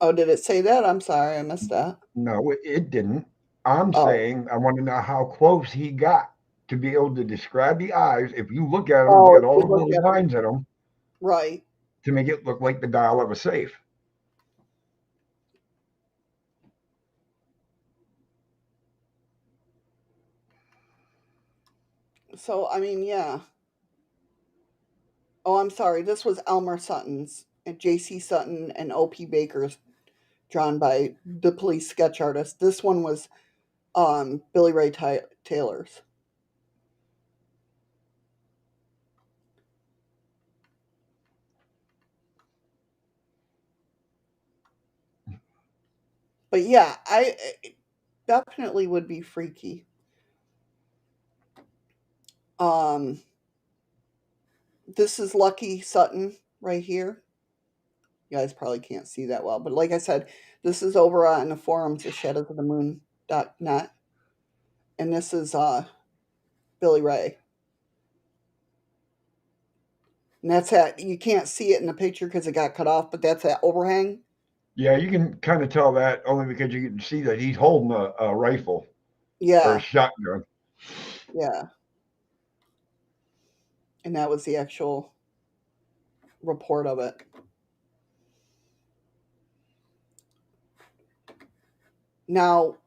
Oh, did it say that? I'm sorry, I missed that. No, it didn't. I'm Oh, saying I want to know how close he got to be able to describe the eyes. If you look at them, they oh, got if all you the look little at them lines in them right. to make it look like the dial of a safe. So I mean, yeah. Oh, I'm sorry. This was Elmer Sutton's and J.C. Sutton and O.P. Baker's, drawn by the police sketch artist. This one was Billy Ray Taylor's. But yeah, I it definitely would be freaky. Um, this is Lucky Sutton right here. You guys probably can't see that well, but like I said, this is over on the forums of shadowsofthemoon.net, and this is Billy Ray. And that's that. You can't see it in the picture because it got cut off, but that's that overhang. Yeah, you can kind of tell that only because you can see that he's holding a rifle or a Yeah, shotgun. yeah. And that was the actual report of it. Now,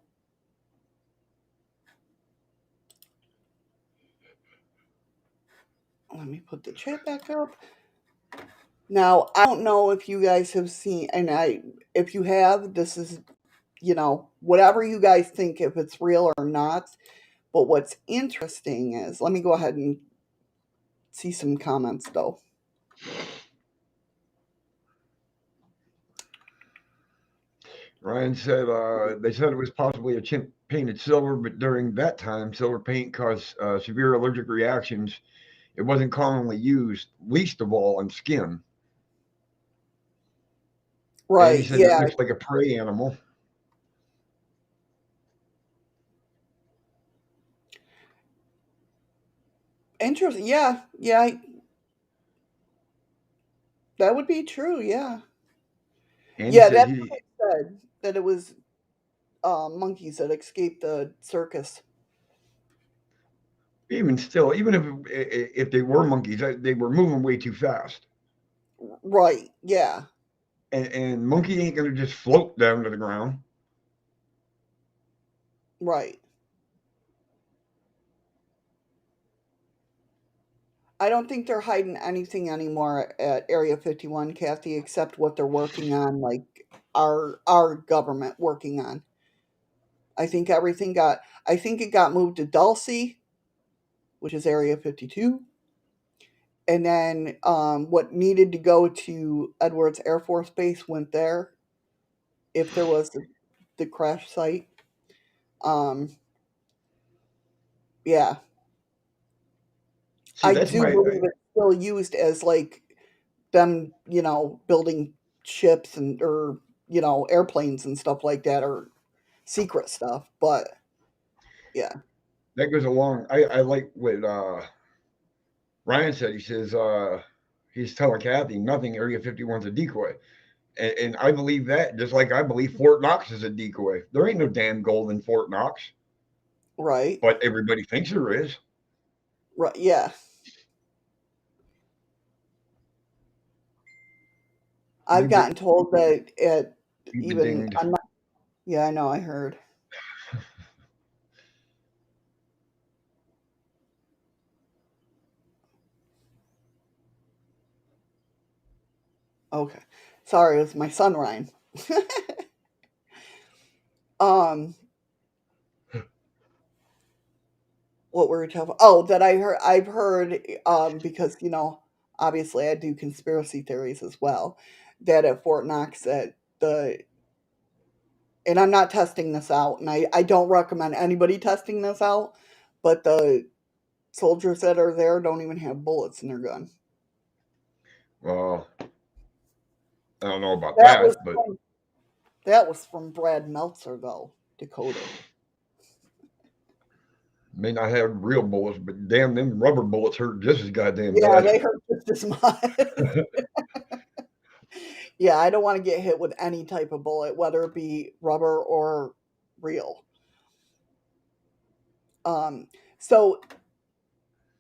let me put the chat back up. Now, I don't know if you guys have seen, and if you have, this is, whatever you guys think, if it's real or not. But what's interesting is, let me go ahead and see some comments though. Ryan said they said it was possibly a chimp painted silver, but during that time, silver paint caused severe allergic reactions. It wasn't commonly used, least of all on skin. And he Right, said it yeah. looks like a prey animal. Interesting. Yeah, yeah, that would be true. Yeah. And he Yeah, said that's he what it said, that it was monkeys that escaped the circus. even still, even if they were monkeys, they were moving way too fast. Right, yeah, And monkey ain't gonna just float down to the ground. right. I don't think they're hiding anything anymore at Area 51, Kathy, except what they're working on, like our government working on. I think it got moved to Dulce, which is Area 52. And then what needed to go to Edwards Air Force Base went there if there was the crash site. Um, yeah, See, I that's do my believe it's still used as like them, building ships and or airplanes and stuff like that, or secret stuff. But yeah, that goes along. I like what Ryan said. He says he's telling Kathy nothing. Area 51's a decoy, and I believe that just like I believe Fort Knox is a decoy. There ain't no damn gold in Fort Knox, right, but everybody thinks there is. right, yeah. I've You've been gotten told that at you've been even dinged. on my, yeah, I know, I heard. Okay, sorry, it was my son Ryan. um, what were we talking about? Oh, that I've heard, because obviously I do conspiracy theories as well. That at Fort Knox, at the and I'm not testing this out, and I don't recommend anybody testing this out, but the soldiers that are there don't even have bullets in their gun. Well, I don't know about That was that, but from, that was from Brad Meltzer, though, Decoded. may not have real bullets, but damn, them rubber bullets hurt just as goddamn Yeah, bad. they hurt just as much. Yeah, I don't want to get hit with any type of bullet, whether it be rubber or real. Um, so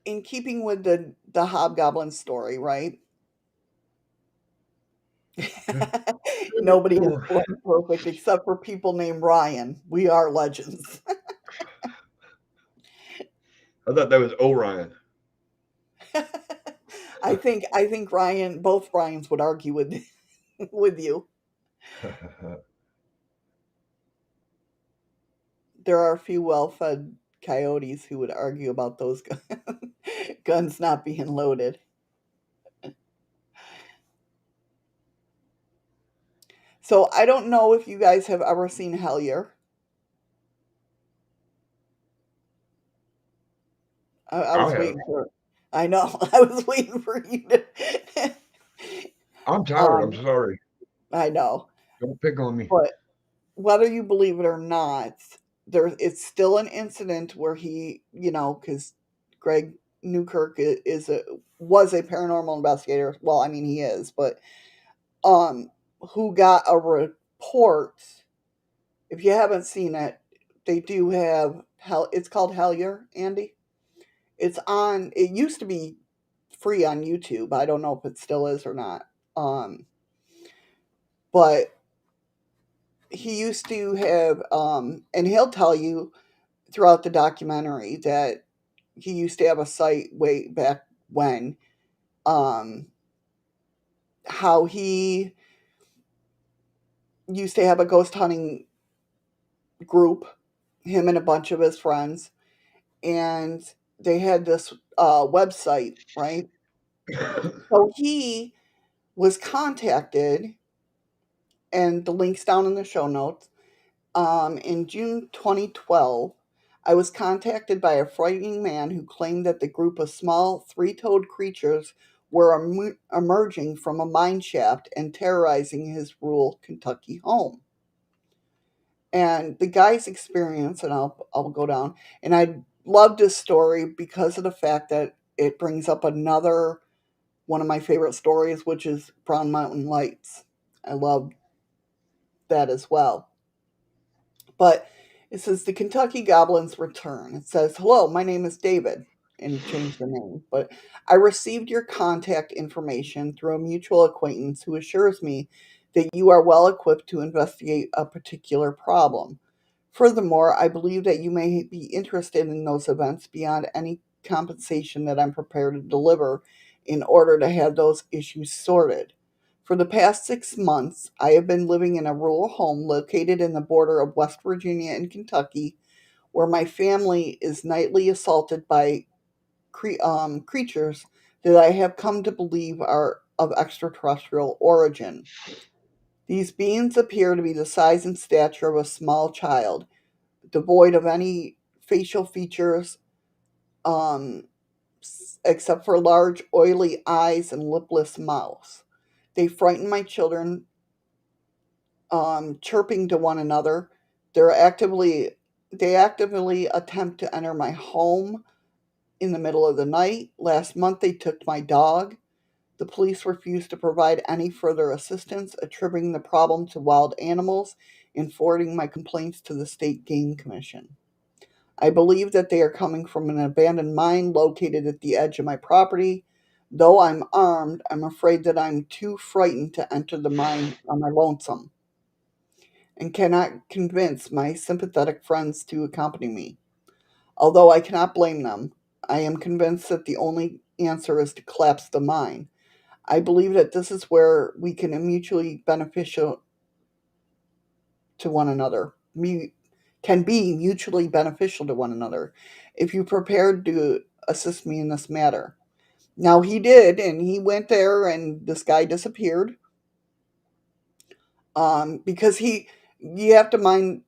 in keeping with the Hobgoblin story, right? Nobody is perfect except for people named Ryan. We are legends. I thought that was Orion. I think Ryan, both Ryans would argue with with you. There are a few well-fed coyotes who would argue about those guns not being loaded. So I don't know if you guys have ever seen Hellier. I I was have. waiting for. I know. I was waiting for you to. I'm tired. I'm um, sorry. I know, Don't pick on me. but whether you believe it or not, it's still an incident where he, because Greg Newkirk was a paranormal investigator. Well, I mean he is, but um, who got a report. If you haven't seen it, they do have hell. It's called Hellier, Andy. It's on. It used to be free on YouTube. I don't know if it still is or not. Um, but he used to have, and he'll tell you throughout the documentary that he used to have a site way back when, um, how he used to have a ghost hunting group, him and a bunch of his friends, and they had this website, right? So he was contacted, and the link's down in the show notes. In June 2012, I was contacted by a frightening man who claimed that the group of small three toed creatures were emerging from a mine shaft and terrorizing his rural Kentucky home. And the guy's experience, and I'll go down, and I love this story because of the fact that it brings up another one of my favorite stories, which is Brown Mountain Lights. I love that as well. But it says the Kentucky Goblins return. It says, "Hello, my name is David," and change the name. But I received your contact information through a mutual acquaintance who assures me that you are well equipped to investigate a particular problem. Furthermore, I believe that you may be interested in those events beyond any compensation that I'm prepared to deliver in order to have those issues sorted. For the past 6 months, I have been living in a rural home located in the border of West Virginia and Kentucky, where my family is nightly assaulted by creatures that I have come to believe are of extraterrestrial origin. These beings appear to be the size and stature of a small child, devoid of any facial features, um, except for large, oily eyes and lipless mouths. They frighten my children, chirping to one another. They're actively they actively attempt to enter my home in the middle of the night. Last month they took my dog. The police refused to provide any further assistance, attributing the problem to wild animals and forwarding my complaints to the State Game Commission. I believe that they are coming from an abandoned mine located at the edge of my property. Though I'm armed, I'm afraid that I'm too frightened to enter the mine on my lonesome and cannot convince my sympathetic friends to accompany me. Although I cannot blame them, I am convinced that the only answer is to collapse the mine. I believe that this is where we can mutually beneficial to one another. Can be mutually beneficial to one another if you prepared to assist me in this matter. Now he did, and he went there, and this guy disappeared. Because you have to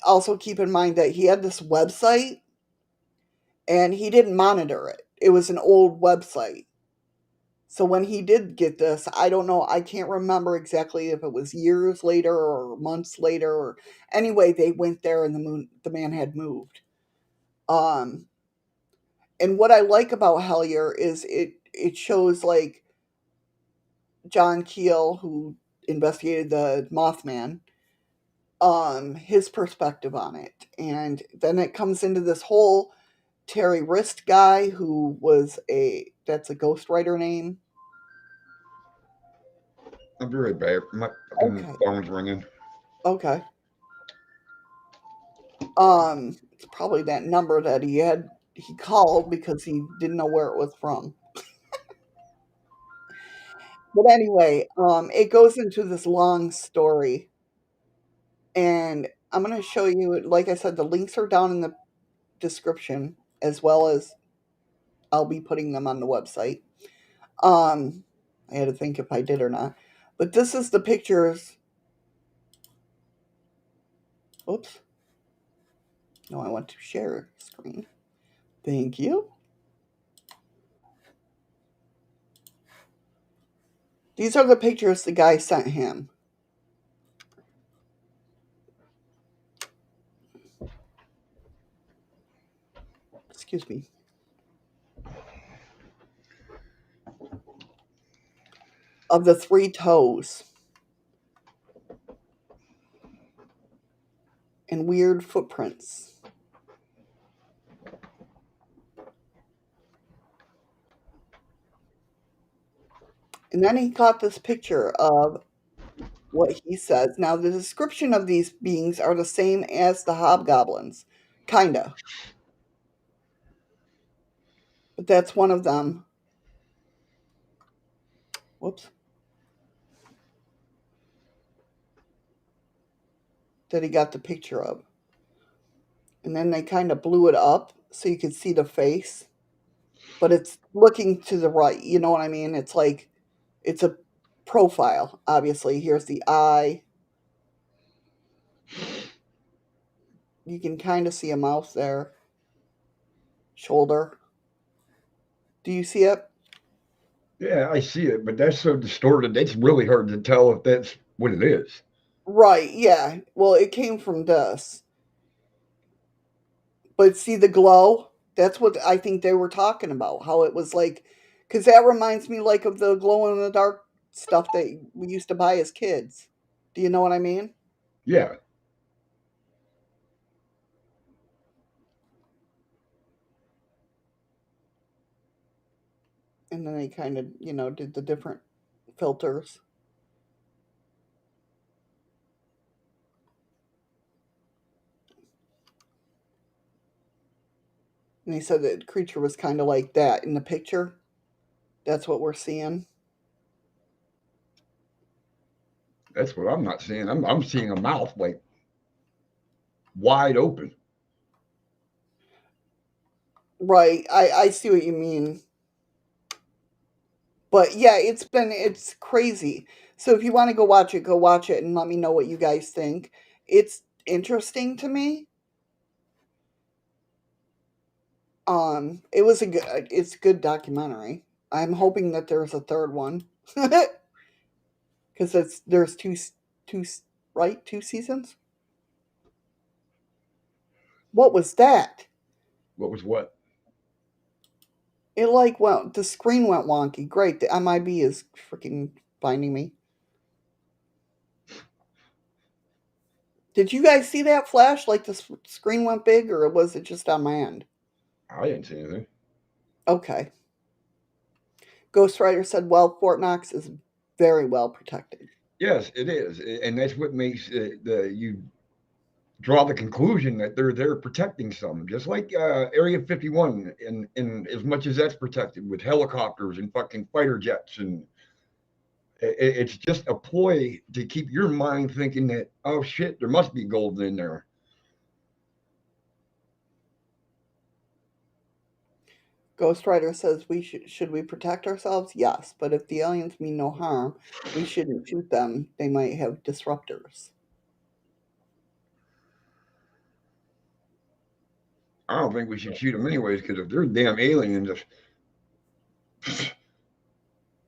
also keep in mind that he had this website, and he didn't monitor it. It was an old website. So when he did get this, I don't know, I can't remember exactly if it was years later or months later or anyway, they went there and the man had moved. Um and what I like about Hellier is it shows like John Keel, who investigated the Mothman, his perspective on it. And then it comes into this whole Terry Wrist guy who was that's a ghostwriter name. I'll be right back. My fucking Okay. phone's ringing. Okay. It's probably that number that he called because he didn't know where it was from. But anyway, it goes into this long story, and I'm gonna show you. Like I said, the links are down in the description, as well as I'll be putting them on the website. Um, I had to think if I did or not. But this is the pictures. Oops. No, I want to share screen. Thank you. These are the pictures the guy sent him. Excuse me. of the three toes and weird footprints. And then he got this picture of what he says. Now, the description of these beings are the same as the hobgoblins, kinda, but that's one of them. Whoops. That he got the picture of. And then they kind of blew it up so you could see the face, but it's looking to the right. You know what I mean? It's like it's a profile, obviously. Here's the eye. You can kind of see a mouth there, shoulder. Do you see it? Yeah, I see it, but that's so distorted. It's really hard to tell if that's what it is. Right, yeah. Well, it came from this. But see the glow? That's what I think they were talking about. How it was like, because that reminds me like of the glow in the dark stuff that we used to buy as kids. Do you know what I mean? Yeah, And then they kind of, did the different filters. And they said that creature was kind of like that in the picture. That's what we're seeing. that's what I'm not seeing. I'm seeing a mouth like wide open. Right. I see what you mean. But yeah, it's crazy. So if you want to go watch it and let me know what you guys think. It's interesting to me. It's a good documentary. I'm hoping that there's a third one. Cuz there's two right? Two seasons? What was that? What was what? It the screen went wonky. Great. The MIB is freaking finding me. Did you guys see that flash? Like the screen went big, or was it just on my end? I didn't see anything. Okay. Ghostwriter said, well, Fort Knox is very well protected. Yes, it is, and that's what makes the you draw the conclusion that they're there protecting some, just like Area 51, in as much as that's protected with helicopters and fucking fighter jets, and it's just a ploy to keep your mind thinking that, oh shit, there must be gold in there. Ghostwriter says should we protect ourselves? Yes, but if the aliens mean no harm, we shouldn't shoot them. They might have disruptors. I don't think we should shoot them anyways, because if they're damn aliens,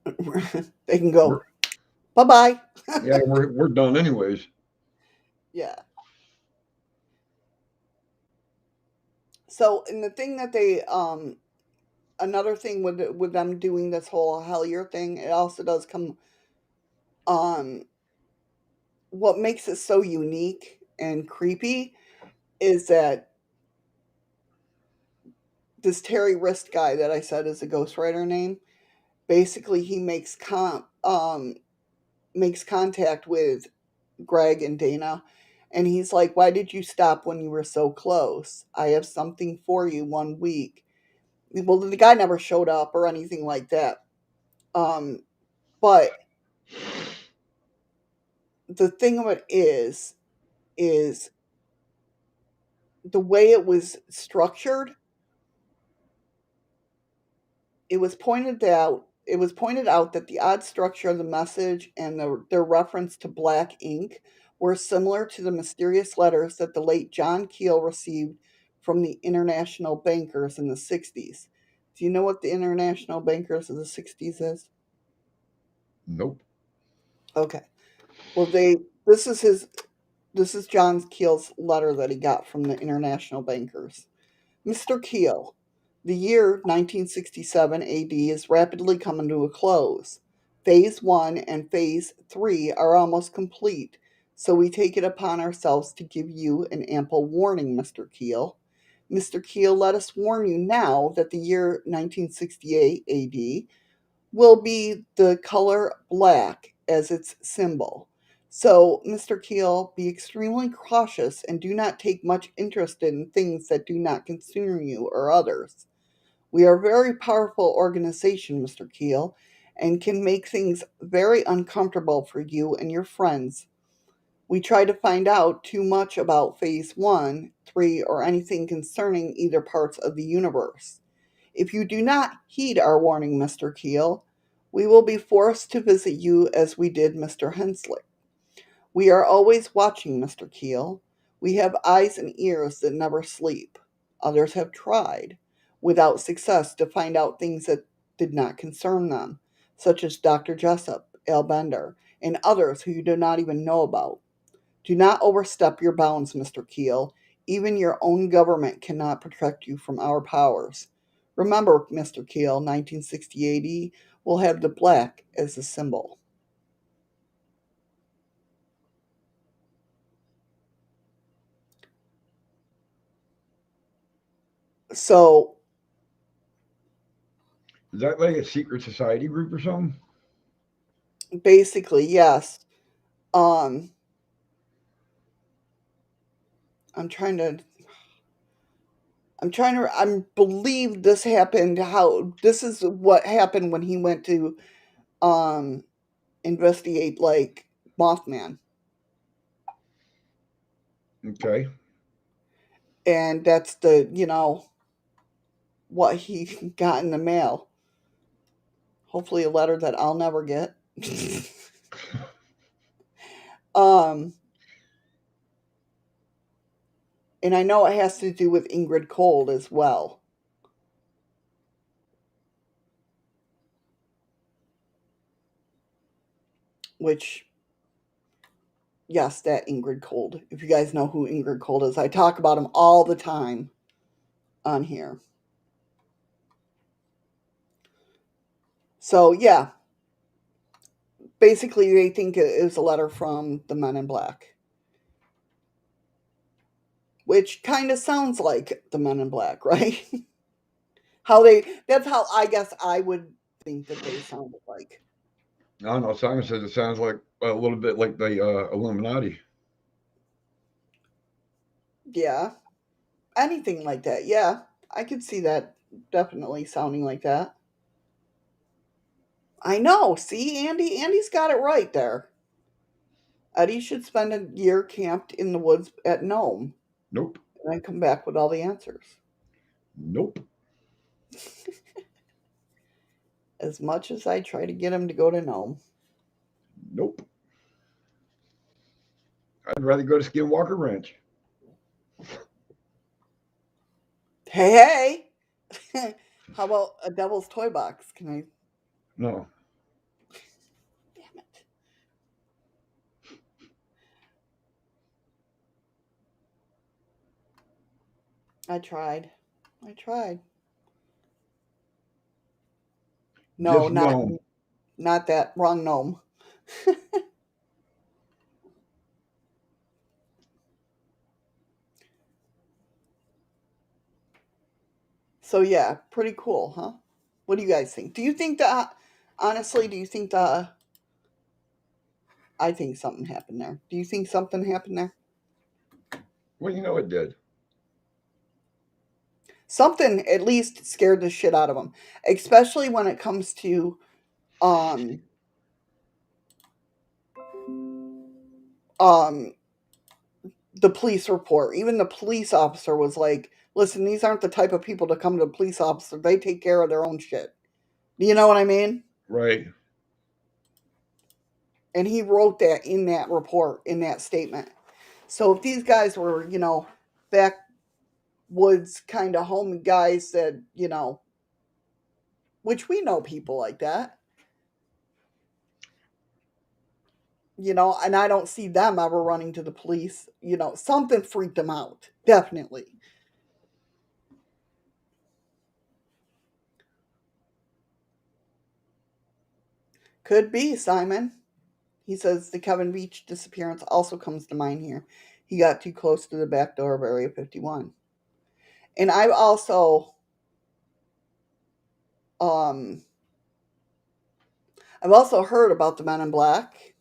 They can we're go bye bye. yeah, we're done anyways. Yeah. So, and the thing that they another thing with them doing this whole Hellier thing, it also does come um what makes it so unique and creepy is that this Terry Wrist guy that I said is a ghostwriter name, basically he makes contact with Greg and Dana, and he's like, "Why did you stop when you were so close? I have something for you 1 week." Well, the guy never showed up or anything like that. But the thing of it is the way it was structured. It was pointed out that the odd structure of the message and their reference to black ink were similar to the mysterious letters that the late John Keel received from the international bankers in the 60s. Do you know what the international bankers of the 60s is? Nope. Okay. Well, this is John Keel's letter that he got from the international bankers. Mr. Keel, the year 1967 AD is rapidly coming to a close. Phase 1 and Phase 3 are almost complete, so we take it upon ourselves to give you an ample warning, Mr. Keel. Mr. Keel, let us warn you now that the year 1968 AD will be the color black as its symbol. So, Mr. Keel, be extremely cautious and do not take much interest in things that do not concern you or others. We are a very powerful organization, Mr. Keel, and can make things very uncomfortable for you and your friends. We try to find out too much about Phase 1, 3, or anything concerning either parts of the universe. If you do not heed our warning, Mr. Keel, we will be forced to visit you as we did Mr. Hensley. We are always watching, Mr. Keel. We have eyes and ears that never sleep. Others have tried, without success, to find out things that did not concern them, such as Dr. Jessup, Al Bender, and others who you do not even know about. Do not overstep your bounds, Mr. Keel. Even your own government cannot protect you from our powers. Remember, Mr. Keel, 1960 AD will have the black as a symbol. So Is that like a secret society group or something? basically, yes. Um, I'm trying to. I believe this happened. How this is what happened when he went to um investigate like Mothman, Okay. and that's the what he got in the mail. Hopefully, a letter that I'll never get. um, and I know it has to do with Ingrid Cold as well. Which, yes, that Ingrid Cold. If you guys know who Ingrid Cold is, I talk about him all the time on here. So yeah, basically they think it is a letter from the Men in Black, which kind of sounds like the Men in Black, right? how they That's how I guess I would think that they sounded like. I don't know. Simon says it sounds like a little bit like the Illuminati. Yeah, anything like that. Yeah, I could see that definitely sounding like that. I know. See, Andy's got it right there. Eddie should spend a year camped in the woods at Nome Nope. and then come back with all the answers. Nope. As much as I try to get him to go to Nome. Nope. I'd rather go to Skinwalker Ranch. Hey, hey! How about a Devil's Toy Box? Can I? No. Damn it! I tried. I tried. No, Just not no. not that. Wrong gnome. So yeah, pretty cool, huh? What do you guys think? Do you think that honestly? Do you think that I think something happened there? Do you think something happened there? Well, you know it did. Something at least scared the shit out of them, especially when it comes to um um the police report. Even the police officer was like, "Listen, these aren't the type of people to come to the police officer. They take care of their own shit." Do you know what I mean? Right. And he wrote that in that report, in that statement. So if these guys were, backwoods kind of home guys that, which we know people like that, and I don't see them ever running to the police, something freaked them out. Definitely. Could be, Simon. He says the Kevin Beach disappearance also comes to mind here. He got too close to the back door of Area 51. And um I've also heard about the Men in Black,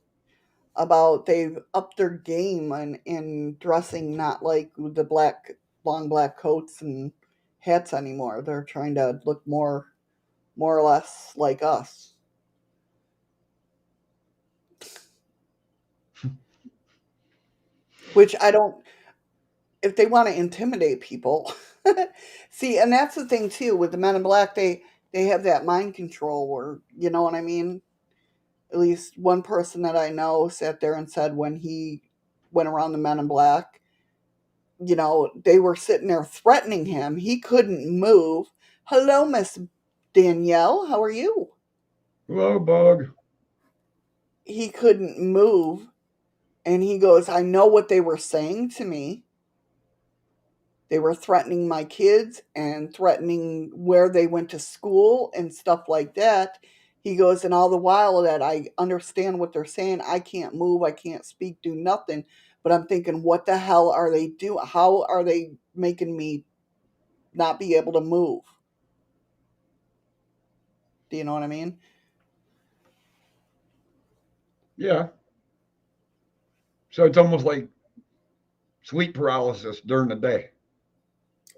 about they've upped their game in dressing not like the black long black coats and hats anymore. They're trying to look more or less like us. Which I don't, if they want to intimidate people. See, and that's the thing too with the Men in Black, they have that mind control where, you know what I mean? At least one person that I know sat there and said when he went around the Men in Black, they were sitting there threatening him. He couldn't move. Hello, Miss Danielle. How are you? Hello, Bug. He couldn't move. And he goes, I know what they were saying to me. They were threatening my kids and threatening where they went to school and stuff like that. He goes, and all the while that I understand what they're saying, I can't move, I can't speak, do nothing. But I'm thinking, what the hell are they doing? How are they making me not be able to move? Do you know what I mean? Yeah. So it's almost like sleep paralysis during the day.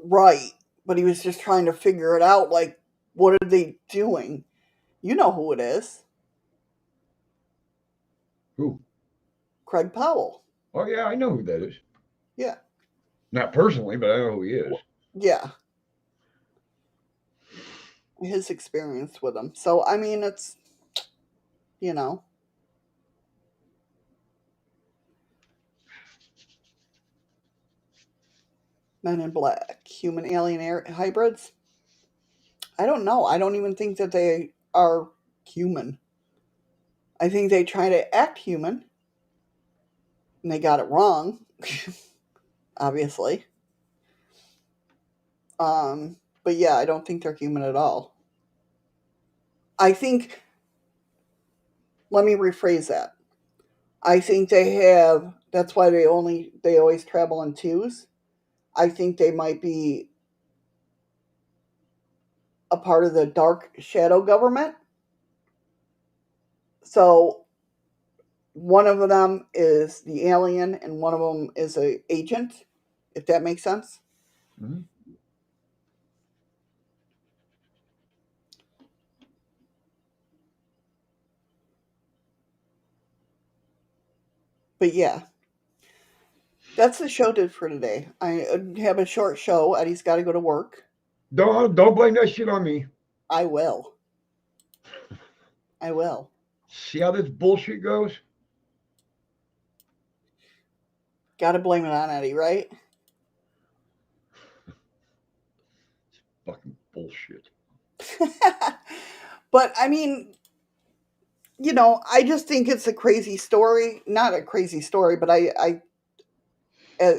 Right. But he was just trying to figure it out. Like, what are they doing? You know who it is. Who? Craig Powell. Oh, yeah, I know who that is. Yeah. Not personally, but I know who he is. Yeah. His experience with him. So, I mean, it's, you know, Men in Black, human alien hybrids. I don't know. I don't even think that they are human. I think they try to act human, and they got it wrong, obviously. But yeah, I don't think they're human at all. I think, let me rephrase that. I think they have, that's why they always travel in twos. I think they might be a part of the dark shadow government. So one of them is the alien and one of them is a agent, if that makes sense. Mm-hmm. But yeah, that's the show did for today. I have a short show. Eddie's got to go to work. Don't blame that shit on me. I will. I will. See how this bullshit goes? Got to blame it on Eddie, right? Fucking bullshit. But I mean, I just think it's a crazy story. Not a crazy story, but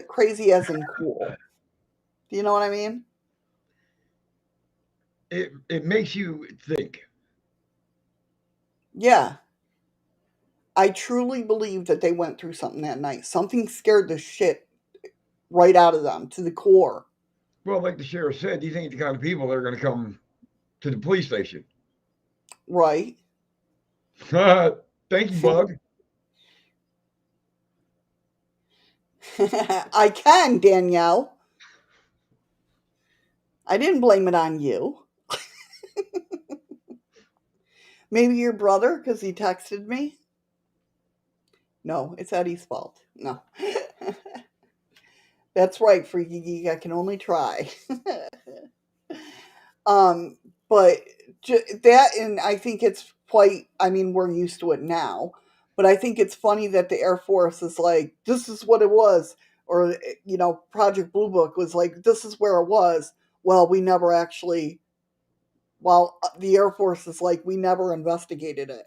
crazy as in cool. Do you know what I mean? It makes you think. Yeah. I truly believe that they went through something that night. Something scared the shit right out of them to the core. Well, like the sheriff said, these ain't the kind of people that are going to come to the police station. Right? Thank you, Bug. I can, Danielle. I didn't blame it on you. Maybe your brother, because he texted me? No, it's Eddie's fault. No. That's right, Freaky Geek. I can only try. um, but that, and I think it's quite, I mean, we're used to it now, but I think it's funny that the Air Force is like, this is what it was. Or, Project Blue Book was like, this is where it was. Well, we never actually, well, the Air Force is like, we never investigated it.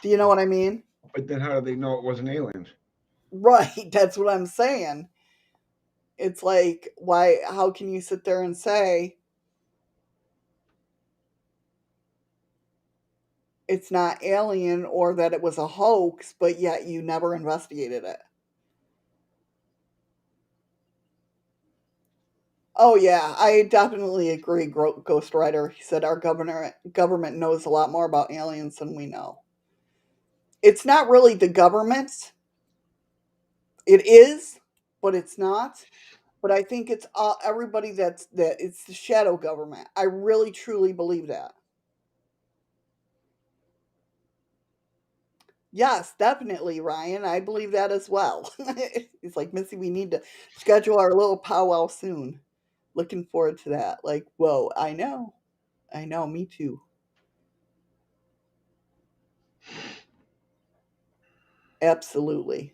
Do you know what I mean? But then how do they know it wasn't aliens? Right, that's what I'm saying. It's like, why, how can you sit there and say it's not alien or that it was a hoax, but yet you never investigated it. Oh yeah, I definitely agree, Ghost Rider. He said our government knows a lot more about aliens than we know. It's not really the government. It is, but it's not. But I think it's everybody that it's the shadow government. I really truly believe that. Yes, definitely, Ryan. I believe that as well. He's like, Missy, we need to schedule our little powwow soon. Looking forward to that. Like, whoa, I know. I know, me too. Absolutely.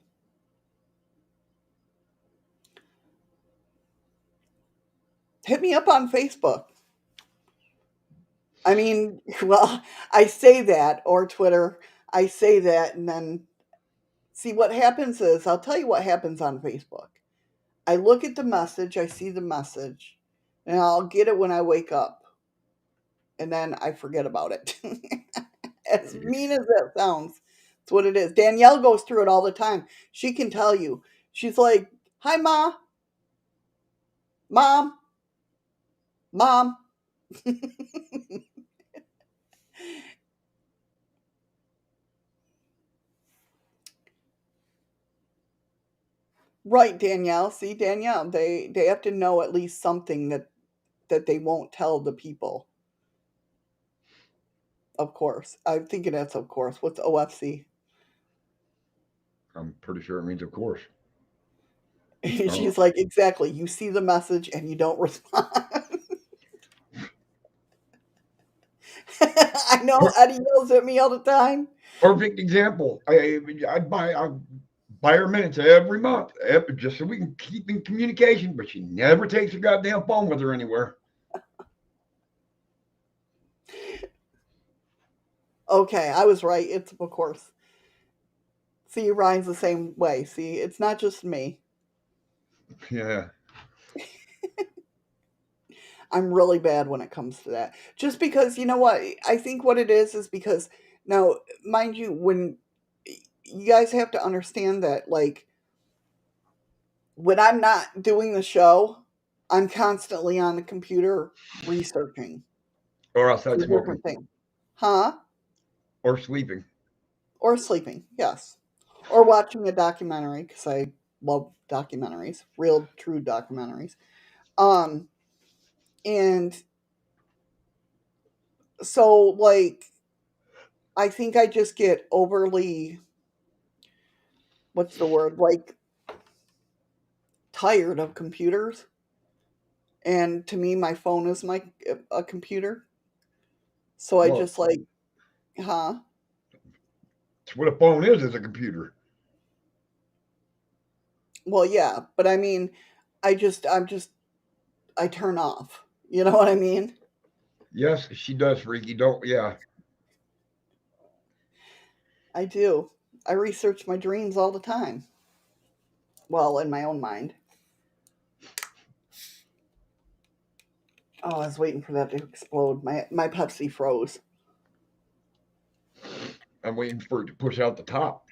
Hit me up on Facebook. I mean, well, I say that, or Twitter. I say that, and then see what happens is I'll tell you what happens on Facebook. I look at the message, I see the message, and I'll get it when I wake up, and then I forget about it. As mean as that sounds, it's what it is. Danielle goes through it all the time. She can tell you. She's like, "Hi, ma, mom, mom." Right, Danielle. See, Danielle, they have to know at least something that they won't tell the people. Of course, I'm thinking that's of course. What's OFC? I'm pretty sure it means of course. Oh, She's like, exactly. You see the message and you don't respond. I know Eddie yells at me all the time. perfect example. I buy her minutes every month, just so we can keep in communication. But she never takes her goddamn phone with her anywhere. Okay, I was right. It's of course. See, Ryan's the same way. See, it's not just me. Yeah, I'm really bad when it comes to that. Just because, you know what? I think what it is because now, mind you, when you guys have to understand that, like, when I'm not doing the show, I'm constantly on the computer researching or outside for smoking different things. Huh? or sleeping. Or sleeping, yes. Or watching a documentary, because I love documentaries, real, true documentaries. Um, and so, like, I think I just get overly, what's the word, like, tired of computers. And to me, my phone is my a computer. So I Well, just like, huh? it's what a phone is a computer. Well, yeah, but I mean, I turn off. You know what I mean? Yes, she does, Freaky. Don't, yeah. I do. I research my dreams all the time. Well, in my own mind. Oh, I was waiting for that to explode. My Pepsi froze. I'm waiting for it to push out the top.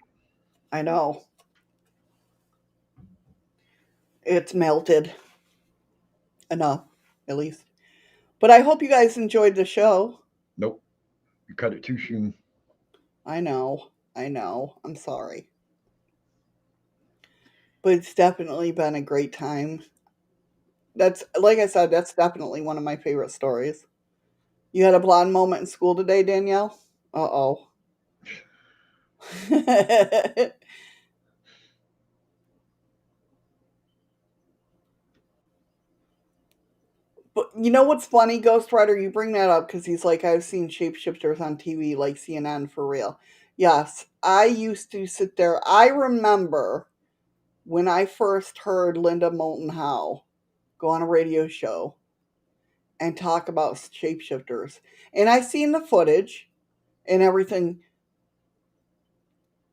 I know. It's melted enough, at least. But I hope you guys enjoyed the show. Nope, you cut it too soon. I know. I know. I'm sorry. But it's definitely been a great time. That's like I said, that's definitely one of my favorite stories. You had a blonde moment in school today, Danielle? Uh-oh. But you know what's funny, Ghost Rider? You bring that up because he's like, I've seen shapeshifters on TV, like CNN for real. Yes, I used to sit there. I remember when I first heard Linda Moulton Howe go on a radio show and talk about shapeshifters. And I seen the footage and everything.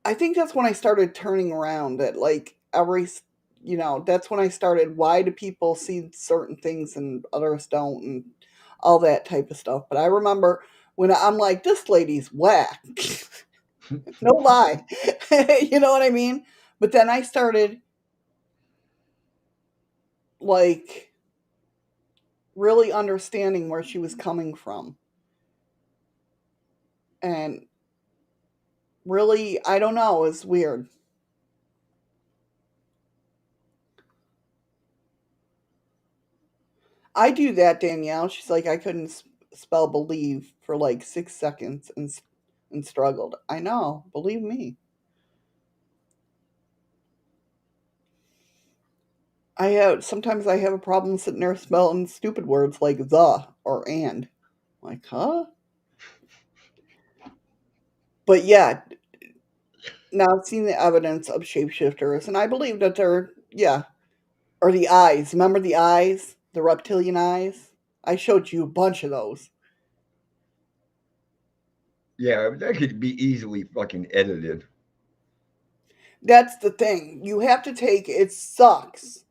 I think that's when I started turning around that like that's when I started why do people see certain things and others don't and all that type of stuff. But I remember when I'm like, this lady's whack. No lie. You know what I mean? But then I started like really understanding where she was coming from. And really, I don't know, it's weird. I do that, Danielle. She's like, I couldn't spell believe for like 6 seconds and struggled. I know, believe me. Sometimes I have a problem sitting there spelling stupid words like the or and. Like, huh? But yeah, now I've seen the evidence of shapeshifters, and I believe that they're, yeah, or the eyes. Remember the eyes? The reptilian eyes? I showed you a bunch of those. Yeah, that could be easily fucking edited. That's the thing. You have to take it sucks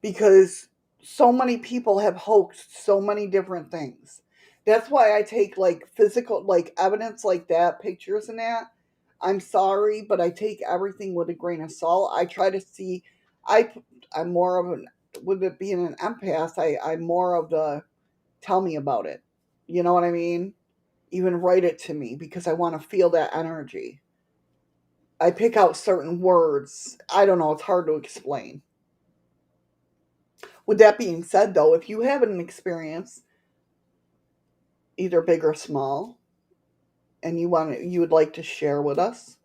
because so many people have hoaxed so many different things. That's why I take like physical like evidence like that, pictures and that. I'm sorry, but I take everything with a grain of salt. I try to see I I'm more of an with it being an empath, I'm more of the tell me about it. You know what I mean? Even write it to me because I want to feel that energy. I pick out certain words. I don't know, it's hard to explain. With that being said, though, if you have an experience, either big or small, and you would like to share with us,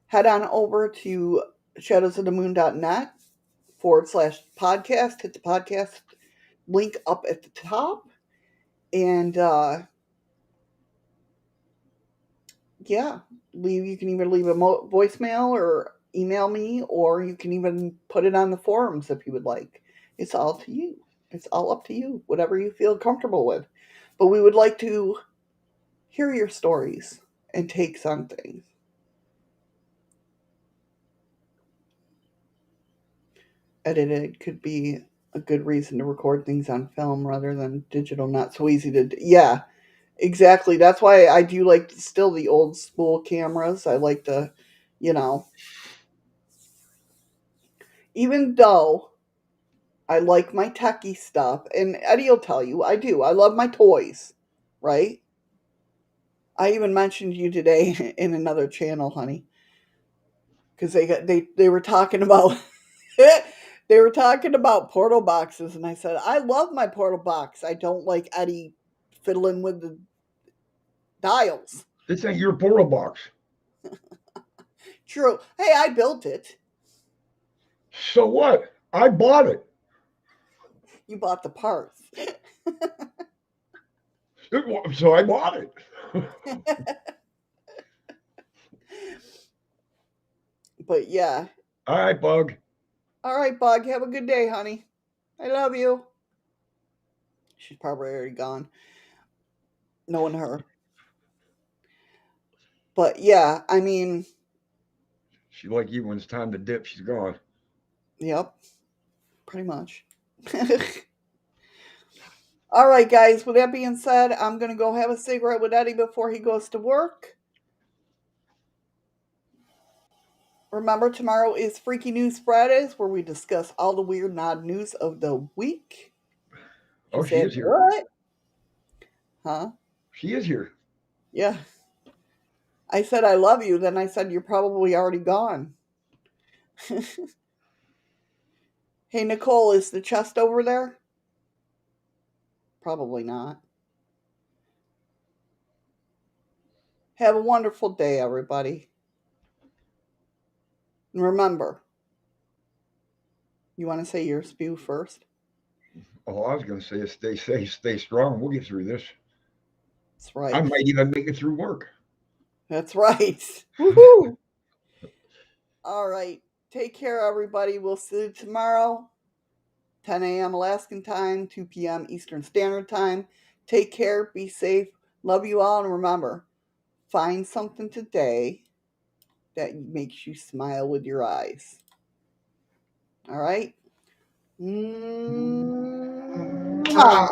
head on over to shadowsofthemoon.net / podcast. Hit the podcast link up at the top, and yeah, leave. You can either leave a voicemail or email me, or you can even put it on the forums if you would like. It's all to you. It's all up to you. Whatever you feel comfortable with. But we would like to hear your stories and takes on things. Edited could be a good reason to record things on film rather than digital. Not so easy to. Yeah, exactly. That's why I do like still the old school cameras. I like to, you know, even though I like my techie stuff, and Eddie will tell you I do. I love my toys, right? I even mentioned you today in another channel, honey, because they were talking about they were talking about portal boxes, and I said I love my portal box. I don't like Eddie fiddling with the dials. This ain't your portal box. True. Hey, I built it. So what? I bought it. You bought the parts. So I bought it. But yeah. All right, Bug. All right, Bug. Have a good day, honey. I love you. She's probably already gone. Knowing her. But yeah, I mean, She like you when it's time to dip. She's gone. yep, pretty much. All right, guys. With that being said, I'm gonna go have a cigarette with Eddie before he goes to work. Remember, tomorrow is Freaky News Fridays, where we discuss all the weird and odd news of the week. She Oh, she said, is here. "What? Huh? She is here. Yeah." I said, "I love you." Then I said, "You're probably already gone." Hey, Nicole, is the chest over there? Probably not. Have a wonderful day, everybody. And remember, you want to say your spew first? Oh, I was going to say, stay safe, stay strong. We'll get through this. That's I right. might even make it through work. That's right. Woohoo! All right. Take care, everybody. We'll see you tomorrow, 10 a.m. Alaskan time, 2 p.m. Eastern Standard Time. Take care. Be safe. Love you all. And remember, find something today that makes you smile with your eyes. All right? Mwah. Ah.